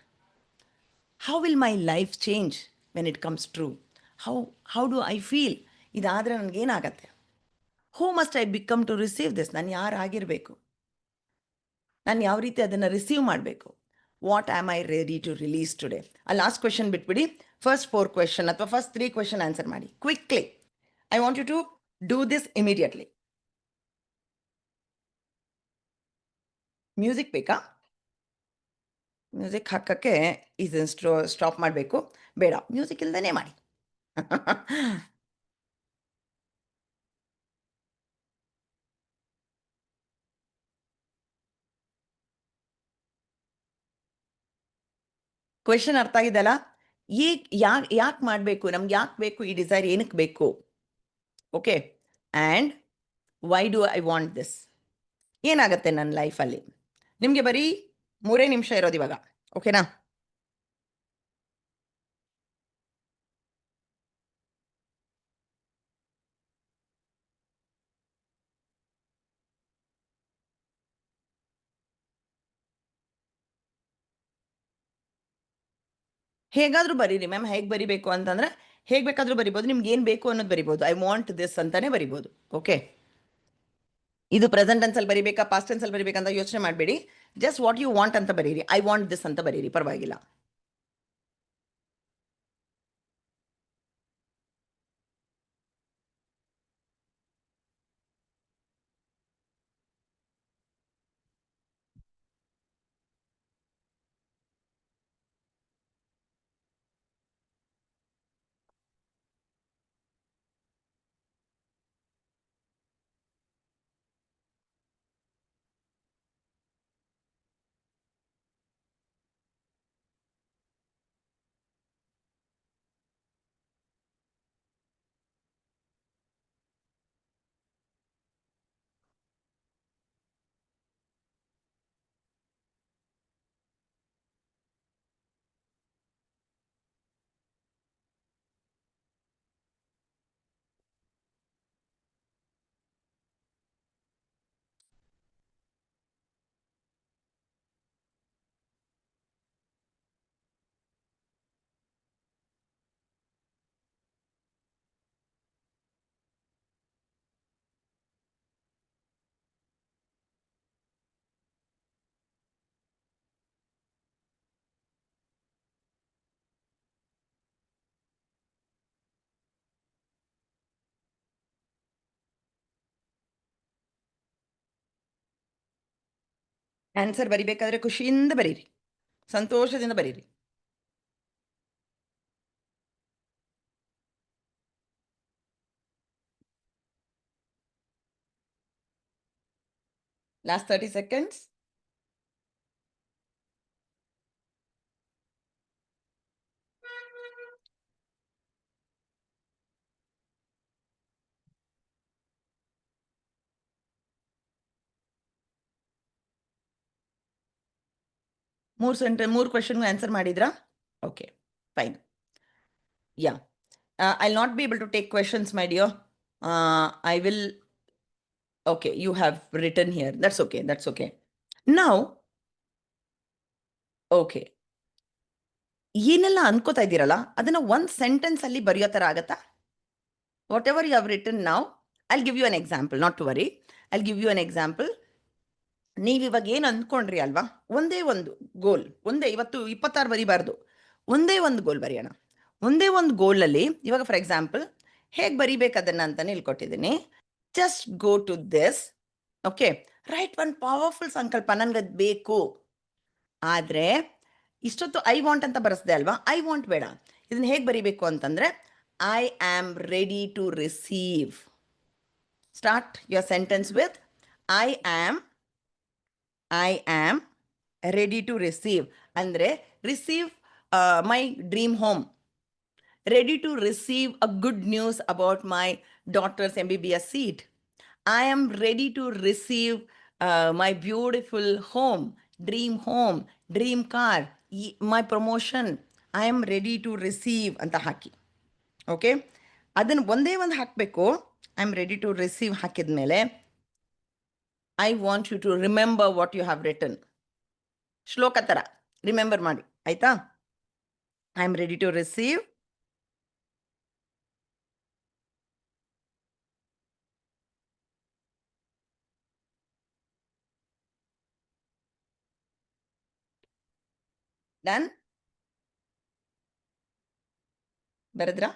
How will my life change when it comes true? How do I feel? ಇದಾದರೆ ನನಗೇನಾಗತ್ತೆ? Who must I become to receive this? ನಾನು ಯಾರಾಗಿರಬೇಕು? ನಾನು ಯಾವ ರೀತಿ ಅದನ್ನು ರಿಸೀವ್ ಮಾಡಬೇಕು? What am I ready to release today? ಆ ಲಾಸ್ಟ್ ಕ್ವೆಶನ್ ಬಿಟ್ಬಿಡಿ, ಫಸ್ಟ್ 4 ಕ್ವೆಶನ್ ಅಥವಾ ಫಸ್ಟ್ 3 ಕ್ವೆಶನ್ ಆನ್ಸರ್ ಮಾಡಿ quickly. I want you to do this immediately. Music ಬೇಕಾ? ಮ್ಯೂಸಿಕ್ ಹಾಕೋಕ್ಕೆ ಇದನ್ನು ಸ್ಟಾಪ್ ಮಾಡಬೇಕು. ಬೇಡ, ಮ್ಯೂಸಿಕ್ ಇಲ್ದೇ ಮಾಡಿ. ಕ್ವೆಶನ್ ಅರ್ಥ ಆಗಿದೆಲ್ಲ? ಯಾಕೆ ಮಾಡಬೇಕು, ನಮ್ಗೆ ಯಾಕೆ ಬೇಕು ಈ ಡಿಸೈರ್, ಏನಕ್ಕೆ ಬೇಕು? Okay, and why do I want this? ಏನಾಗುತ್ತೆ ನನ್ನ ಲೈಫಲ್ಲಿ? ನಿಮಗೆ ಬರೀ 3 ನಿಮಿಷ ಇರೋದು ಇವಾಗ, ಓಕೆನಾ? ಹೇಗಾದರೂ ಬರೀರಿ ಮ್ಯಾಮ್. ಹೇಗೆ ಬರಿಬೇಕು ಅಂತಂದರೆ ಹೇಗೆ ಬೇಕಾದರೂ ಬರಿಬೋದು. ನಿಮ್ಗೆ ಏನು ಬೇಕು ಅನ್ನೋದು ಬರಿಬೋದು. ಐ ವಾಂಟ್ ದಿಸ್ ಅಂತಾನೆ ಬರಿಬೋದು. ಓಕೆ, ಇದು ಪ್ರೆಸೆಂಟ್ ಟೆನ್ಸಲ್ಲಿ ಬರಿಬೇಕಾ, ಪಾಸ್ಟ್ ಟೆನ್ಸಲ್ಲಿ ಬರಿಬೇಕಂತ ಯೋಚನೆ ಮಾಡಬೇಡಿ. ಜಸ್ಟ್ ವಾಟ್ ಯು ವಾಂಟ್ ಅಂತ ಬರೀರಿ. ಐ ವಾಂಟ್ ದಿಸ್ ಅಂತ ಬರೀರಿ, ಪರವಾಗಿಲ್ಲ. ಆನ್ಸರ್ ಬರಿಬೇಕಾದ್ರೆ ಖುಷಿಯಿಂದ ಬರೀರಿ, ಸಂತೋಷದಿಂದ ಬರೀರಿ. Last 30 seconds. ಮೂರು ಕ್ವೆಶನ್ಗೂ ಆನ್ಸರ್ ಮಾಡಿದ್ರಾ? Okay, fine. Yeah, I not be able to take questions, my dear. I will. Okay, you have written here. That's okay, that's okay. Now, okay, ಏನೆಲ್ಲ ಅನ್ಕೋತಾ ಇದ್ದೀರಲ್ಲ ಅದನ್ನ ಒಂದು ಸೆಂಟೆನ್ಸ್ ಅಲ್ಲಿ ಬರೆಯೋ ಥರ ಆಗತ್ತಾ? Whatever you have written now, I'll give you an example. Not to worry, I'll give you an example. ನೀವಿವಾಗ ಏನು ಅಂದ್ಕೊಂಡ್ರಿ ಅಲ್ವಾ, ಒಂದೇ ಒಂದು ಗೋಲ್, ಇವತ್ತು 26 ಬರಿಬಾರ್ದು, ಒಂದೇ ಒಂದು ಗೋಲ್ ಬರೆಯೋಣ. ಒಂದೇ ಒಂದು ಗೋಲಲ್ಲಿ ಇವಾಗ ಫಾರ್ ಎಕ್ಸಾಂಪಲ್ ಹೇಗೆ ಬರಿಬೇಕು ಅದನ್ನು ಅಂತಾನೆ ಹೇಳ್ಕೊಟ್ಟಿದ್ದೀನಿ. Just go to this. Okay, write one powerful ಸಂಕಲ್ಪ, ನನಗದು ಬೇಕು. ಆದರೆ ಇಷ್ಟೊತ್ತು ಐ ವಾಂಟ್ ಅಂತ ಬರೆಸ್ದೆ ಅಲ್ವಾ, ಐ ವಾಂಟ್ ಬೇಡ. ಇದನ್ನ ಹೇಗೆ ಬರಿಬೇಕು ಅಂತಂದರೆ, I am ready to receive. Start your sentence with I am ready to receive. ಅಂದರೆ receive my dream home, ready to receive a good news about my daughter's MBBS seat. I am ready to receive my beautiful home, dream car, my promotion. I am ready to receive ಅಂತ ಹಾಕಿ. Okay, ಅದನ್ನು ಒಂದೇ ಒಂದು ಹಾಕಬೇಕು. I am ready to receive ಹಾಕಿದ ಮೇಲೆ I want you to remember what you have written. ಶ್ಲೋಕ ಥರ remember ಮಾಡಿ, ಆಯಿತಾ? I am ready to receive. Done? ಬರೆದ್ರಾ?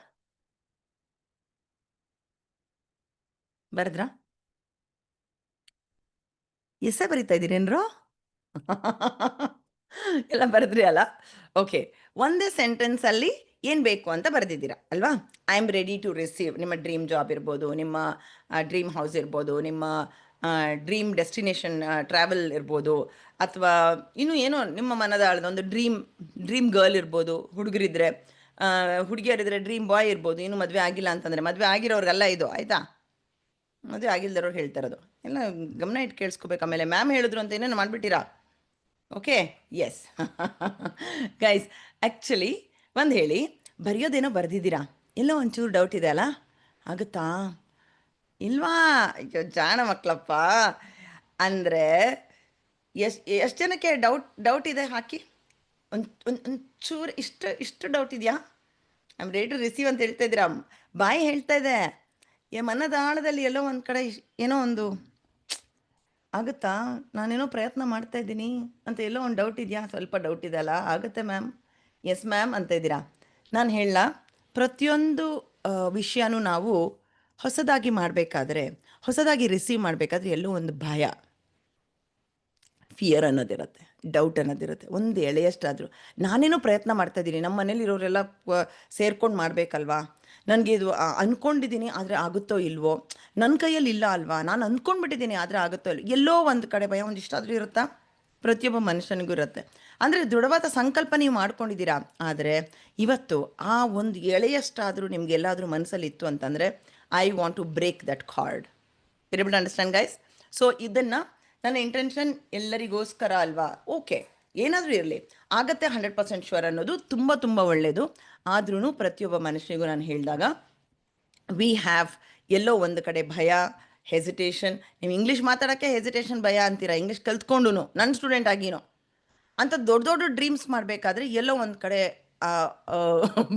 ಎಸ್ಸೇ ಬರೀತಾ ಇದ್ದೀರೇನ್ರು? ಎಲ್ಲ ಬರೆದ್ರಿ ಅಲ್ಲ? ಓಕೆ, ಒಂದೇ ಸೆಂಟೆನ್ಸಲ್ಲಿ ಏನು ಬೇಕು ಅಂತ ಬರೆದಿದ್ದೀರಾ ಅಲ್ವಾ? I am ready to receive. ನಿಮ್ಮ ಡ್ರೀಮ್ ಜಾಬ್ ಇರ್ಬೋದು, ನಿಮ್ಮ ಡ್ರೀಮ್ ಹೌಸ್ ಇರ್ಬೋದು, ನಿಮ್ಮ ಡ್ರೀಮ್ ಡೆಸ್ಟಿನೇಷನ್ ಟ್ರಾವೆಲ್ ಇರ್ಬೋದು, ಅಥವಾ ಇನ್ನೂ ಏನೋ ನಿಮ್ಮ ಮನದ ಆಳದ ಒಂದು ಡ್ರೀಮ್ ಗರ್ಲ್ ಇರ್ಬೋದು. ಹುಡುಗರಿದ್ರೆ, ಹುಡುಗಿಯರಿದ್ರೆ ಡ್ರೀಮ್ ಬಾಯ್ ಇರ್ಬೋದು. ಇನ್ನೂ ಮದುವೆ ಆಗಿಲ್ಲ ಅಂತಂದರೆ, ಮದುವೆ ಆಗಿರೋರಿಗೆಲ್ಲ ಇದು ಆಯಿತಾ? ಮದುವೆ ಆಗಿಲ್ದವ್ರು ಹೇಳ್ತಾ ಇರೋದು ಎಲ್ಲ ಗಮನ ಇಟ್ಟು ಕೇಳಿಸ್ಕೋಬೇಕು. ಆಮೇಲೆ ಮ್ಯಾಮ್ ಹೇಳಿದ್ರು ಅಂತ ಏನೇನು ಮಾಡಿಬಿಟ್ಟಿರಾ? ಓಕೆ, ಎಸ್ ಗೈಸ್, ಆ್ಯಕ್ಚುಲಿ ಒಂದು ಹೇಳಿ, ಬರೆಯೋದೇನೋ ಬರೆದಿದ್ದೀರಾ, ಎಲ್ಲೋ ಒಂಚೂರು ಡೌಟ್ ಇದೆ ಅಲ್ಲ, ಆಗುತ್ತಾ ಇಲ್ವಾ? ಅಯ್ಯೋ ಜಾಣ ಮಕ್ಕಳಪ್ಪ. ಅಂದರೆ ಎಷ್ಟು ಜನಕ್ಕೆ ಡೌಟ್ ಇದೆ? ಹಾಕಿ ಒಂಚೂರು ಇಷ್ಟು ಡೌಟ್ ಇದೆಯಾ? I am ready to receive ಅಂತ ಹೇಳ್ತಾ ಇದ್ದೀರಾ, ಬಾಯಿ ಹೇಳ್ತಾ ಇದೆ, ಮನದ ಆಳದಲ್ಲಿ ಎಲ್ಲೋ ಒಂದು ಕಡೆ ಏನೋ ಒಂದು ಆಗುತ್ತಾ, ನಾನೇನೋ ಪ್ರಯತ್ನ ಮಾಡ್ತಾ ಇದ್ದೀನಿ ಅಂತ ಎಲ್ಲೋ ಒಂದು ಡೌಟ್ ಇದೆಯಾ? ಸ್ವಲ್ಪ ಡೌಟ್ ಇದೆ ಅಲ್ಲ, ಆಗುತ್ತೆ ಮ್ಯಾಮ್, ಎಸ್ ಮ್ಯಾಮ್ ಅಂತ ಇದ್ದೀರಾ. ನಾನು ಹೇಳಲ್ಲ, ಪ್ರತಿಯೊಂದು ವಿಷಯನೂ ನಾವು ಹೊಸದಾಗಿ ಮಾಡಬೇಕಾದ್ರೆ, ಹೊಸದಾಗಿ ರಿಸೀವ್ ಮಾಡಬೇಕಾದ್ರೆ ಎಲ್ಲೋ ಒಂದು ಭಯ, ಫಿಯರ್ ಅನ್ನೋದಿರುತ್ತೆ, ಡೌಟ್ ಅನ್ನೋದಿರುತ್ತೆ. ಒಂದು ಎಳೆಯಷ್ಟಾದರೂ ನಾನೇನೋ ಪ್ರಯತ್ನ ಮಾಡ್ತಾಯಿದ್ದೀನಿ, ನಮ್ಮ ಮನೇಲಿರೋರೆಲ್ಲ ಸೇರ್ಕೊಂಡು ಮಾಡಬೇಕಲ್ವಾ, ನನಗೆ ಇದು ಅಂದ್ಕೊಂಡಿದ್ದೀನಿ ಆದರೆ ಆಗುತ್ತೋ ಇಲ್ವೋ, ನನ್ನ ಕೈಯಲ್ಲಿ ಇಲ್ಲ ಅಲ್ವಾ, ನಾನು ಅಂದ್ಕೊಂಡ್ಬಿಟ್ಟಿದ್ದೀನಿ ಆದರೆ ಆಗುತ್ತೋ ಇಲ್ವೋ, ಎಲ್ಲೋ ಒಂದು ಕಡೆ ಭಯ ಒಂದಿಷ್ಟಾದರೂ ಇರುತ್ತಾ? ಪ್ರತಿಯೊಬ್ಬ ಮನುಷ್ಯನಿಗೂ ಇರುತ್ತೆ. ಅಂದರೆ ದೃಢವಾದ ಸಂಕಲ್ಪ ನೀವು ಮಾಡ್ಕೊಂಡಿದ್ದೀರಾ, ಆದರೆ ಇವತ್ತು ಆ ಒಂದು ಎಳೆಯಷ್ಟಾದರೂ ನಿಮಗೆಲ್ಲಾದರೂ ಮನಸ್ಸಲ್ಲಿ ಇತ್ತು ಅಂತಂದರೆ, I want to break that card. able to understand guys? So ಇದನ್ನು ನನ್ನ ಇಂಟೆನ್ಷನ್ ಎಲ್ಲರಿಗೋಸ್ಕರ ಅಲ್ವಾ? ಓಕೆ, ಏನಾದರೂ ಇರಲಿ, ಆಗತ್ತೆ 100% ಶ್ಯೂರ್ ಅನ್ನೋದು ತುಂಬ ತುಂಬ ಒಳ್ಳೆಯದು. ಆದ್ರೂ ಪ್ರತಿಯೊಬ್ಬ ಮನುಷ್ಯನಿಗೂ ನಾನು ಹೇಳಿದಾಗ ವಿ ಹ್ಯಾವ್ ಎಲ್ಲೋ ಒಂದು ಕಡೆ ಭಯ, ಹೆಸಿಟೇಷನ್. ನೀವು ಇಂಗ್ಲೀಷ್ ಮಾತಾಡೋಕ್ಕೆ ಹೆಸಿಟೇಷನ್, ಭಯ ಅಂತೀರಾ, ಇಂಗ್ಲೀಷ್ ಕಲ್ತ್ಕೊಂಡು ನನ್ನ ಸ್ಟೂಡೆಂಟ್ ಆಗಿನೋ ಅಂತ ದೊಡ್ಡ ದೊಡ್ಡ ಡ್ರೀಮ್ಸ್ ಮಾಡಬೇಕಾದ್ರೆ ಎಲ್ಲೋ ಒಂದು ಕಡೆ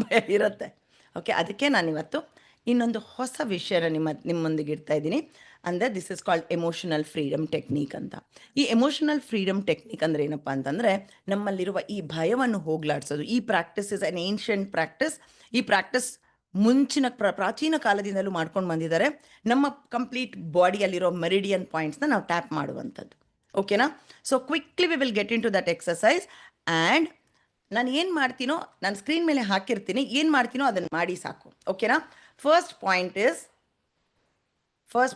ಭಯ ಇರುತ್ತೆ. ಓಕೆ, ಅದಕ್ಕೆ ನಾನಿವತ್ತು ಇನ್ನೊಂದು ಹೊಸ ವಿಷಯನ ನಿಮ್ಮೊಂದಿಗೆ ಇಡ್ತಾ ಇದ್ದೀನಿ. ಅಂದರೆ this is called emotional freedom technique ಅಂತ. ಈ ಎಮೋಷನಲ್ ಫ್ರೀಡಮ್ ಟೆಕ್ನಿಕ್ ಅಂದರೆ ಏನಪ್ಪ ಅಂತಂದರೆ, ನಮ್ಮಲ್ಲಿರುವ ಈ ಭಯವನ್ನು ಹೋಗಲಾಡಿಸೋದು. ಈ practice is an ancient practice. ಈ ಪ್ರಾಕ್ಟೀಸ್ ಮುಂಚಿನ ಪ್ರಾಚೀನ ಕಾಲದಿಂದಲೂ ಮಾಡ್ಕೊಂಡು ಬಂದಿದ್ದಾರೆ. ನಮ್ಮ ಕಂಪ್ಲೀಟ್ ಬಾಡಿಯಲ್ಲಿರೋ ಮೆರಿಡಿಯನ್ ಪಾಯಿಂಟ್ಸ್ನ ನಾವು ಟ್ಯಾಪ್ ಮಾಡುವಂಥದ್ದು. ಓಕೆನಾ? So quickly we will get into that exercise. And ನಾನು ಏನು ಮಾಡ್ತೀನೋ, ನಾನು ಸ್ಕ್ರೀನ್ ಮೇಲೆ ಹಾಕಿರ್ತೀನಿ, ಏನು ಮಾಡ್ತೀನೋ ಅದನ್ನು ಮಾಡಿ ಸಾಕು. ಓಕೆನಾ? First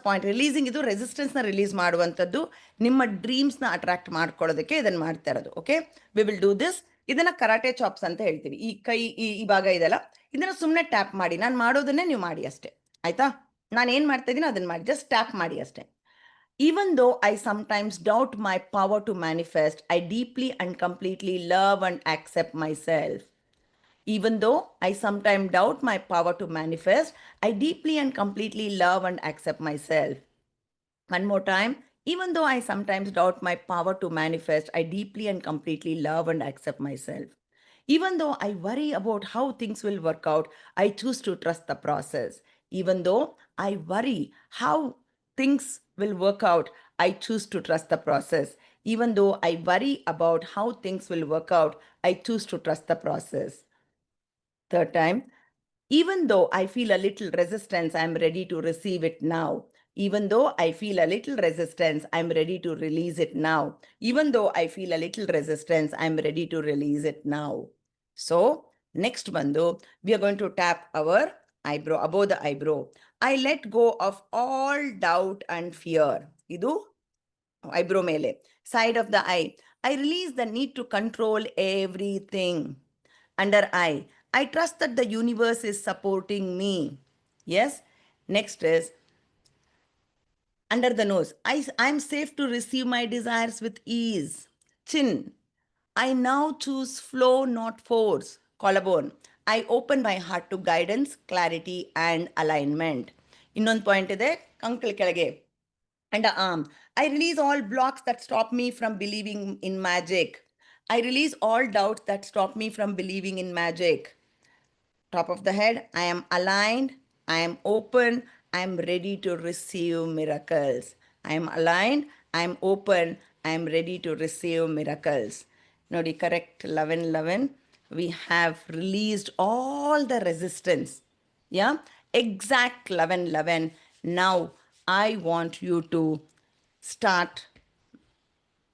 point releasing. ಇದು ರೆಸಿಸ್ಟೆನ್ಸ್ನ ರಿಲೀಸ್ ಮಾಡುವಂಥದ್ದು, ನಿಮ್ಮ ಡ್ರೀಮ್ಸ್ನ ಅಟ್ರಾಕ್ಟ್ ಮಾಡ್ಕೊಳ್ಳೋದಕ್ಕೆ ಇದನ್ನು ಮಾಡ್ತಾ ಇರೋದು. Okay, we will do this. ಇದನ್ನು ಕರಾಟೆ ಚಾಪ್ಸ್ ಅಂತ ಹೇಳ್ತೀವಿ. ಈ ಕೈ ಈ ಭಾಗ ಇದೆಲ್ಲ, ಇದನ್ನು ಸುಮ್ಮನೆ ಟ್ಯಾಪ್ ಮಾಡಿ. ನಾನು ಮಾಡೋದನ್ನೇ ನೀವು ಮಾಡಿ ಅಷ್ಟೇ, ಆಯಿತಾ? ನಾನು ಏನು ಮಾಡ್ತಾ ಇದ್ದೀನೋ ಅದನ್ನು ಮಾಡಿ, ಜಸ್ಟ್ ಟ್ಯಾಪ್ ಮಾಡಿ ಅಷ್ಟೇ. Even though I sometimes doubt my power to manifest, I deeply and completely love and accept myself. Even though I sometimes doubt my power to manifest, I deeply and completely love and accept myself. One more time. Even though I sometimes doubt my power to manifest, I deeply and completely love and accept myself. Even though I worry about how things will work out, I choose to trust the process. Even though I worry how things will work out, I choose to trust the process. Even though I worry about how things will work out, I choose to trust the process. Third time. Even though I feel a little resistance, I am ready to receive it now. Even though I feel a little resistance, I am ready to release it now. Even though I feel a little resistance, I am ready to release it now. So next bandu, we are going to tap our eyebrow, above the eyebrow. I let go of all doubt and fear. Idu eyebrow mele, side of the eye. I release the need to control everything. Under eye, I trust that the universe is supporting me. Yes. Next is under the nose. I'm safe to receive my desires with ease. Chin. I now choose flow, not force. Collarbone. I open my heart to guidance, clarity, and alignment. Innond point ide, ankle kelage. Under arm. I release all blocks that stop me from believing in magic. I release all doubts that stop me from believing in magic. Top of the head. I am aligned. I am open. I am ready to receive miracles. I am aligned. I am open. I am ready to receive miracles. Nodi, correct 11. We have released all the resistance. Yeah, exact 11. Now I want you to start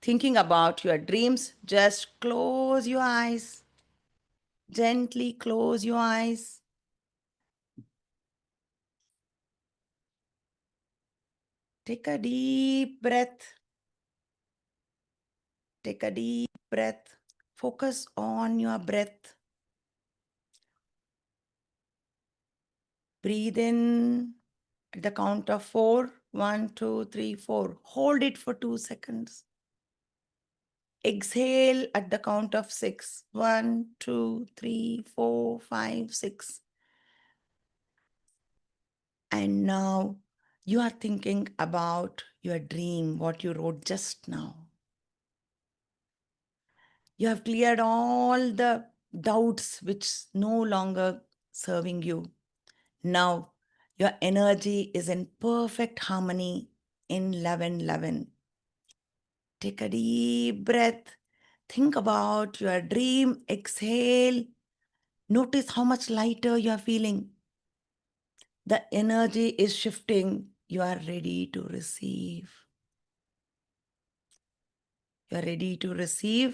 thinking about your dreams. Just close your eyes. Gently close your eyes. Take a deep breath. Take a deep breath. Focus on your breath. Breathe in at the count of 4. 1, 2, 3, 4. Hold it for 2 seconds. Exhale at the count of 6. 1, 2, 3, 4, 5, 6. And now you are thinking about your dream, what you wrote just now. You have cleared all the doubts which no longer serving you. Now your energy is in perfect harmony in 1111. Take a deep breath. Think about your dream. Exhale. Notice how much lighter you are feeling. The energy is shifting. You are ready to receive. You are ready to receive.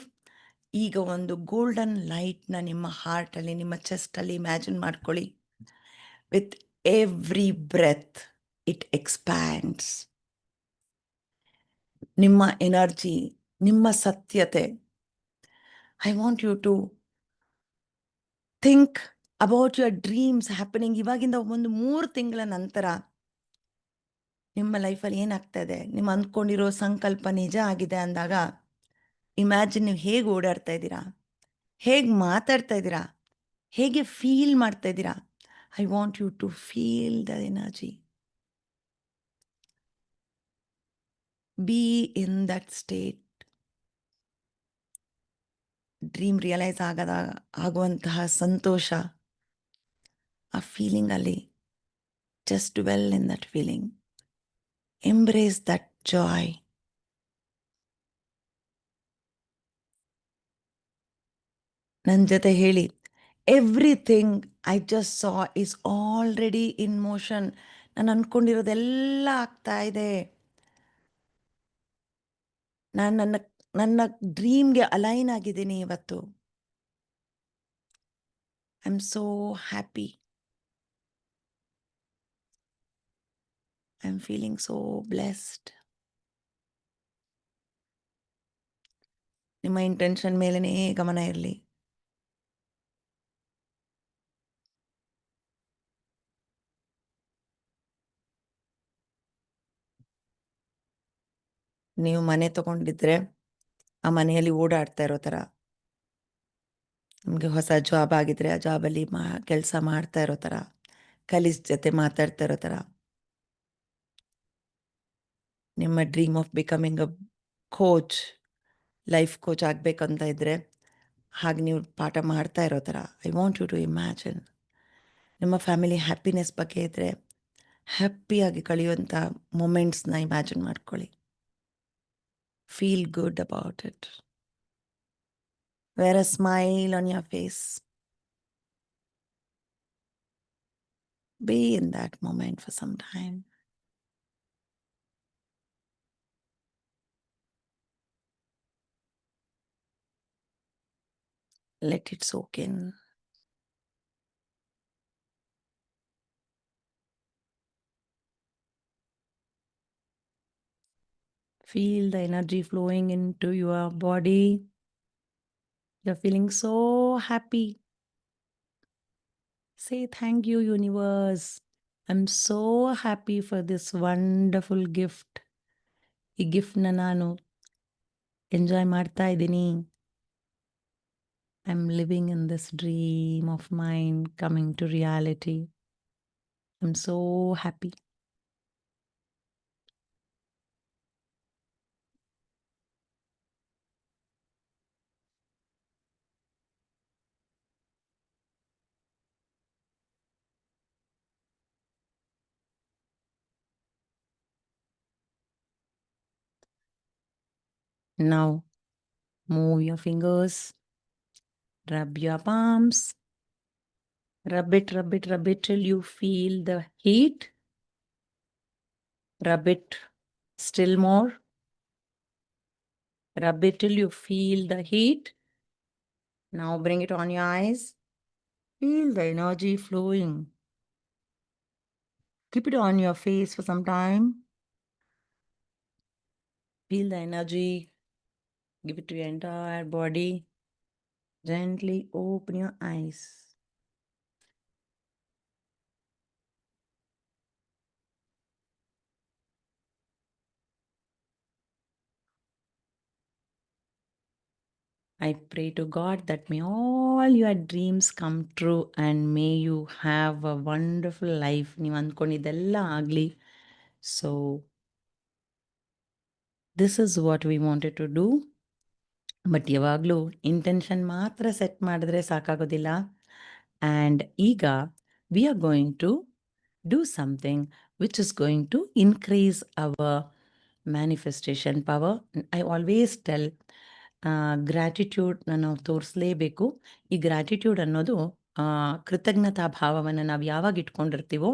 ಈಗ ಒಂದು golden ಲೈಟ್ನ ನಿಮ್ಮ ಹಾರ್ಟಲ್ಲಿ, ನಿಮ್ಮ ಚೆಸ್ಟಲ್ಲಿ imagine ಮಾಡ್ಕೊಳ್ಳಿ. With every breath it expands. ನಿಮ್ಮ energy, ನಿಮ್ಮ ಸತ್ಯತೆ. I want you to think about your dreams happening. ಇವಾಗಿಂದ ಒಂದು 3 ತಿಂಗಳ ನಂತರ ನಿಮ್ಮ ಲೈಫಲ್ಲಿ ಏನಾಗ್ತಾ ಇದೆ, ನಿಮ್ಮ ಅಂದ್ಕೊಂಡಿರೋ ಸಂಕಲ್ಪ ನಿಜ ಆಗಿದೆ ಅಂದಾಗ ಇಮ್ಯಾಜಿನ್ ನೀವು ಹೇಗೆ ಓಡಾಡ್ತಾ ಇದ್ದೀರಾ, ಹೇಗೆ ಮಾತಾಡ್ತಾ ಇದ್ದೀರಾ, ಹೇಗೆ ಫೀಲ್ ಮಾಡ್ತಾ ಇದ್ದೀರಾ. I want you to feel the energy. Be in that state. Dream realise ಆಗುವಂತಹ ಸಂತೋಷ, ಆ ಫೀಲಿಂಗಲ್ಲಿ just well in that feeling. Embrace that joy. ನನ್ನ ಜೊತೆ ಹೇಳಿ, everything I just saw is already in motion. ನಾನು ಅಂದ್ಕೊಂಡಿರೋದೆಲ್ಲ ಆಗ್ತಾ ಇದೆ. ನಾನು ನನ್ನ ಡ್ರೀಮ್ಗೆ ಅಲೈನ್ ಆಗಿದ್ದೀನಿ ಇವತ್ತು. I am so happy. I am feeling so blessed. ನಿಮ್ಮ ಇಂಟೆನ್ಷನ್ ಮೇಲೇ ಗಮನ ಇರಲಿ. ನೀವು ಮನೆ ತಗೊಂಡಿದ್ರೆ ಆ ಮನೆಯಲ್ಲಿ ಓಡಾಡ್ತಾ ಇರೋ ಥರ, ನಿಮಗೆ ಹೊಸ ಜಾಬ್ ಆಗಿದ್ರೆ ಆ ಜಾಬಲ್ಲಿ ಕೆಲಸ ಮಾಡ್ತಾ ಇರೋ ಥರ, ಕಲೀಸ್ ಜೊತೆ ಮಾತಾಡ್ತಾ ಇರೋ ಥರ, ನಿಮ್ಮ dream of becoming a coach, life coach ಆಗಬೇಕಂತ ಇದ್ದರೆ ಹಾಗೆ ನೀವು ಪಾಠ ಮಾಡ್ತಾ ಇರೋ ಥರ. I want you to imagine. ನಿಮ್ಮ ಫ್ಯಾಮಿಲಿ ಹ್ಯಾಪಿನೆಸ್ ಬಗ್ಗೆ ಇದ್ದರೆ ಹ್ಯಾಪಿಯಾಗಿ ಕಳೆಯುವಂಥ ಮೊಮೆಂಟ್ಸ್ನ ಇಮ್ಯಾಜಿನ್ ಮಾಡ್ಕೊಳ್ಳಿ. Feel good about it. Wear a smile on your face. Be in that moment for some time. Let it soak in. Feel the energy flowing into your body. You're feeling so happy. Say thank you, universe. I'm so happy for this wonderful gift. ಈ ಗಿಫ್ಟ್ನ ನಾನು enjoy ಮಾಡ್ತಾ ಇದ್ದೀನಿ. I'm living in this dream of mine coming to reality. I'm so happy. Now, move your fingers, rub your palms, rub it till you feel the heat. Rub it still more. Rub it till you feel the heat. Now bring it on your eyes. Feel the energy flowing. Keep it on your face for some time. Feel the energy. Give it to your entire body. Gently open your eyes. I pray to God that may all your dreams come true and may you have a wonderful life. ನೀವು ಅಂದ್ಕೊಂಡಿದ್ದೆಲ್ಲ ಆಗಲಿ. So, this is what we wanted to do. But ಯಾವಾಗಲೂ intention ಮಾತ್ರ set ಮಾಡಿದ್ರೆ ಸಾಕಾಗೋದಿಲ್ಲ. And ಈಗ we are going to do something which is going to increase our manifestation power. I always tell ಗ್ರ್ಯಾಟಿಟ್ಯೂಡ್ನ ನಾವು ತೋರಿಸಲೇಬೇಕು. ಈ ಗ್ರ್ಯಾಟಿಟ್ಯೂಡ್ ಅನ್ನೋದು ಕೃತಜ್ಞತಾ ಭಾವವನ್ನು ನಾವು ಯಾವಾಗ ಇಟ್ಕೊಂಡಿರ್ತೀವೋ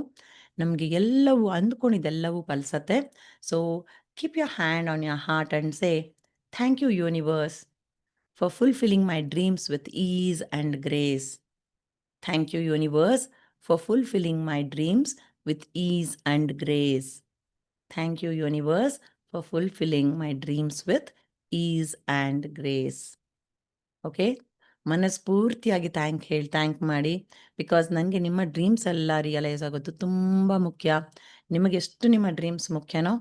ನಮಗೆ ಎಲ್ಲವೂ ಅಂದ್ಕೊಂಡಿದ್ದೆಲ್ಲವೂ ಫಲಿಸತ್ತೆ. So keep your hand on your heart and say, thank you universe for fulfilling my dreams with ease and grace. Thank you universe for fulfilling my dreams with ease and grace. Thank you universe for fulfilling my dreams with ease and grace. Okay, ಮನಸ್ಫೂರ್ತಿಯಾಗಿ thank ಮಾಡಿ. Because ನನಗೆ ನಿಮ್ಮ dreams ಎಲ್ಲ realise ಆಗೋದು ತುಂಬ ಮುಖ್ಯ. ನಿಮಗೆಷ್ಟು ನಿಮ್ಮ dreams ಮುಖ್ಯನೋ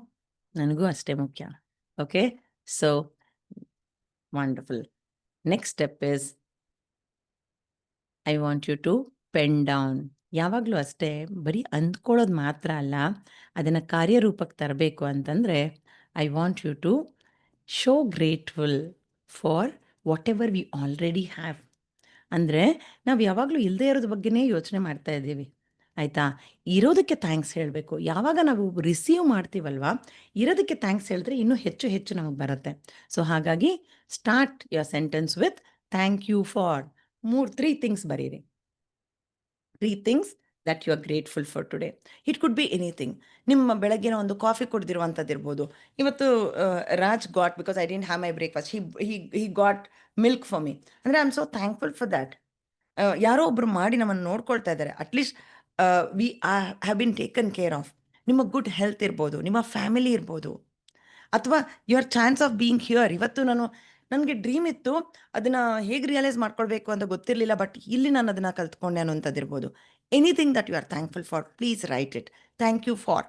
ನನಗೂ ಅಷ್ಟೇ ಮುಖ್ಯ. Okay, so wonderful. Next step is I want you to pen down. ಯಾವಾಗಲೂ ಅಷ್ಟೇ ಬರೀ ಅಂದ್ಕೊಳ್ಳೋದು ಮಾತ್ರ ಅಲ್ಲ, ಅದನ್ನು ಕಾರ್ಯರೂಪಕ್ಕೆ ತರಬೇಕು ಅಂತಂದರೆ I want you to show grateful for whatever we already have. ಅಂದರೆ ನಾವು ಯಾವಾಗಲೂ ಇಲ್ಲದೇ ಇರೋದ್ರ ಬಗ್ಗೆನೇ ಯೋಚನೆ ಮಾಡ್ತಾ ಇದ್ದೀವಿ, ಆಯಿತಾ? ಇರೋದಕ್ಕೆ ಥ್ಯಾಂಕ್ಸ್ ಹೇಳಬೇಕು. ಯಾವಾಗ ನಾವು ರಿಸೀವ್ ಮಾಡ್ತೀವಲ್ವಾ, ಇರೋದಕ್ಕೆ ಥ್ಯಾಂಕ್ಸ್ ಹೇಳಿದ್ರೆ ಇನ್ನೂ ಹೆಚ್ಚು ಹೆಚ್ಚು ನಮಗೆ ಬರುತ್ತೆ. ಸೊ ಹಾಗಾಗಿ start your sentence with thank you for 3 things ಬರೀರಿ. 3 things that you are grateful for today. It could be anything. ನಿಮ್ಮ ಬೆಳಗ್ಗಿನ ಒಂದು ಕಾಫಿ ಕುಡ್ದಿರುವಂಥದ್ದು ಇರ್ಬೋದು. ಇವತ್ತು Raj got, because I didn't have my breakfast, he got milk for me. ಅಂದರೆ I am so thankful for that. ಯಾರೋ ಒಬ್ಬರು ಮಾಡಿ ನಮ್ಮನ್ನು ನೋಡ್ಕೊಳ್ತಾ ಇದ್ದಾರೆ. At least we have been taken care of. ನಿಮ್ಮ ಗುಡ್ ಹೆಲ್ತ್ ಇರ್ಬೋದು, ನಿಮ್ಮ ಫ್ಯಾಮಿಲಿ ಇರ್ಬೋದು, ಅಥವಾ your chance of being here. ಇವತ್ತು ನನಗೆ ಡ್ರೀಮ್ ಇತ್ತು, ಅದನ್ನು ಹೇಗೆ ರಿಯಲೈಸ್ ಮಾಡ್ಕೊಳ್ಬೇಕು ಅಂತ ಗೊತ್ತಿರಲಿಲ್ಲ, ಬಟ್ ಇಲ್ಲಿ ನಾನು ಅದನ್ನು ಕಲ್ತ್ಕೊಂಡೆ ಅನ್ನೋಂಥದ್ದಿರ್ಬೋದು. Anything that you are thankful for, please write it. Thank you for,